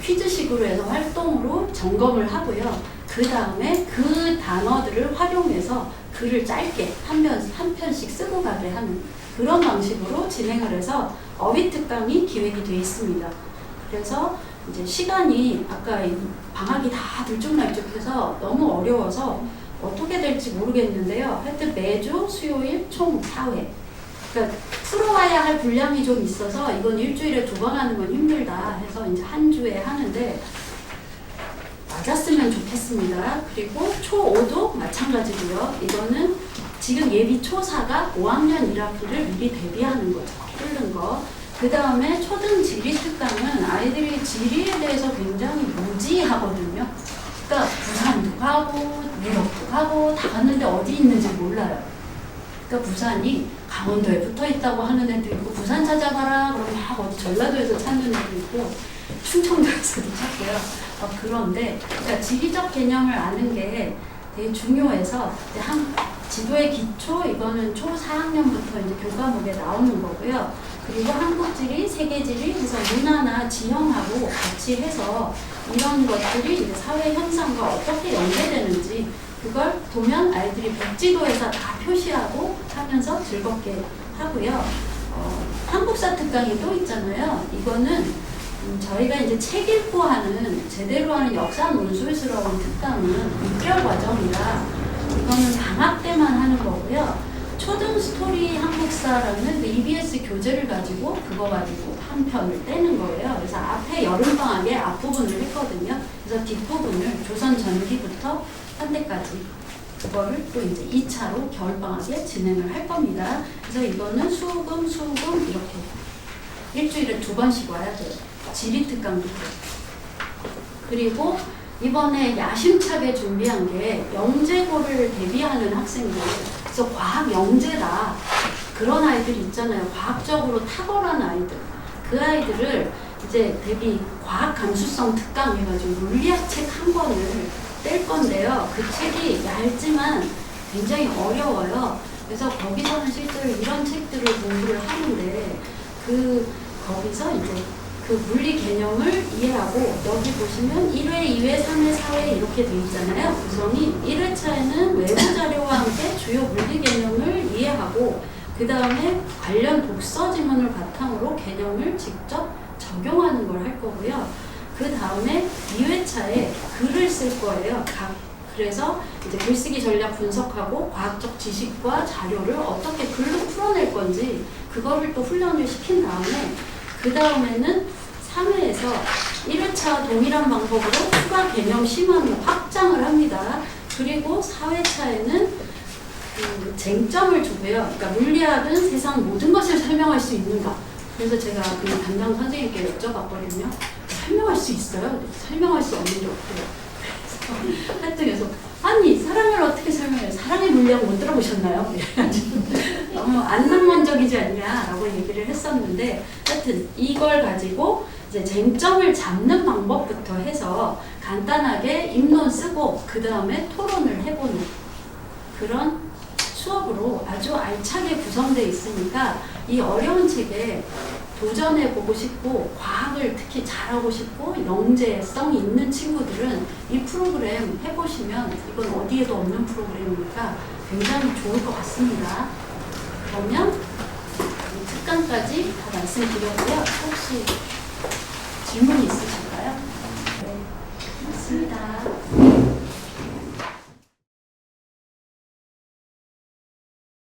B: 퀴즈식으로 해서 활동으로 점검을 하고요. 그 다음에 그 단어들을 활용해서 글을 짧게 한 편씩 쓰고 가게 하는 그런 방식으로 진행을 해서 어휘 특강이 기획이 되어 있습니다. 그래서 이제 시간이 아까 방학이 다 들쭉날쭉해서 너무 어려워서 어떻게 될지 모르겠는데요. 하여튼 매주 수요일 총 4회. 그러니까 풀어와야 할 분량이 좀 있어서 이건 일주일에 2번 하는 건 힘들다 해서 이제 한 주에 하는데 맞았으면 좋겠습니다. 그리고 초5도 마찬가지고요. 이거는 지금 예비 초4가 5학년 1학기를 미리 대비하는 거죠. 뚫는 거. 그 다음에 초등 지리 특강은 아이들이 지리에 대해서 굉장히 무지하거든요. 그러니까 부산도 가고 유럽도 가고 다 갔는데 어디 있는지 몰라요. 그러니까 부산이 강원도에 붙어 있다고 하는 애도 있고 부산 찾아가라 그러면 막 어디 전라도에서 찾는 애도 있고 충청도에서도 찾고요. 그런데 그러니까 지리적 개념을 아는 게 되게 중요해서 지도의 기초 이거는 초 4학년부터 이제 교과목에 나오는 거고요. 그리고 한국지리, 세계지리 해서 문화나 지형하고 같이 해서 이런 것들이 이제 사회 현상과 어떻게 연계되는지 그걸 보면 아이들이 백지도에서 다 표시하고 하면서 즐겁게 하고요. 한국사 특강이 또 있잖아요. 이거는 저희가 이제 책 읽고 하는 제대로 하는 역사 논술스러운 특강은 6개월 과정이라 이거는 방학 때만 하는 거고요. 초등 스토리 한국사라는 그 EBS 교재를 가지고 그거 가지고 한 편을 떼는 거예요. 그래서 앞에 여름방학에 앞부분을 했거든요. 그래서 뒷부분을 조선 전기부터 현대까지 그거를 또 이제 2차로 겨울방학에 진행을 할 겁니다. 그래서 이거는 수금 이렇게 일주일에 2번씩 와야 돼요. 지리특강도 그래요. 그리고 이번에 야심차게 준비한 게 영재고를 대비하는 학생들. 그래서 과학 영재다. 그런 아이들이 있잖아요. 과학적으로 탁월한 아이들. 그 아이들을 이제 대비 과학 감수성 특강 해가지고 물리학 책 한 권을 뗄 건데요. 그 책이 얇지만 굉장히 어려워요. 그래서 거기서는 실제로 이런 책들을 공부를 하는데 거기서 이제 그 물리 개념을 이해하고 여기 보시면 1회, 2회, 3회, 4회 이렇게 돼 있잖아요. 구성이 1회차에는 외부 자료와 함께 주요 물리 개념을 이해하고 그 다음에 관련 독서 지문을 바탕으로 개념을 직접 적용하는 걸 할 거고요. 그 다음에 2회차에 글을 쓸 거예요. 그래서 이제 글쓰기 전략 분석하고 과학적 지식과 자료를 어떻게 글로 풀어낼 건지 그거를 또 훈련을 시킨 다음에 그 다음에는 3회에서 1회차 동일한 방법으로 추가 개념 심화를 확장을 합니다. 그리고 4회차에는 쟁점을 주고요. 그러니까 물리학은 세상 모든 것을 설명할 수 있는가? 그래서 제가 그 담당 선생님께 여쭤봤거든요. 설명할 수 있어요? 설명할 수 없는 게 없대요. 하여튼 그래서 아니 사랑을 어떻게 설명해요? 사랑의 물리학 못 들어보셨나요? 너무 안낭만적이지 않냐라고 얘기를 했었는데 하여튼 이걸 가지고 이제 쟁점을 잡는 방법부터 해서 간단하게 입론 쓰고 그 다음에 토론을 해보는 그런 수업으로 아주 알차게 구성되어 있으니까 이 어려운 책에 도전해보고 싶고 과학을 특히 잘하고 싶고 영재성 있는 친구들은 이 프로그램 해보시면 이건 어디에도 없는 프로그램이니까 굉장히 좋을 것 같습니다. 그러면 이 특강까지 다 말씀드렸고요. 혹시 질문이 있으실까요?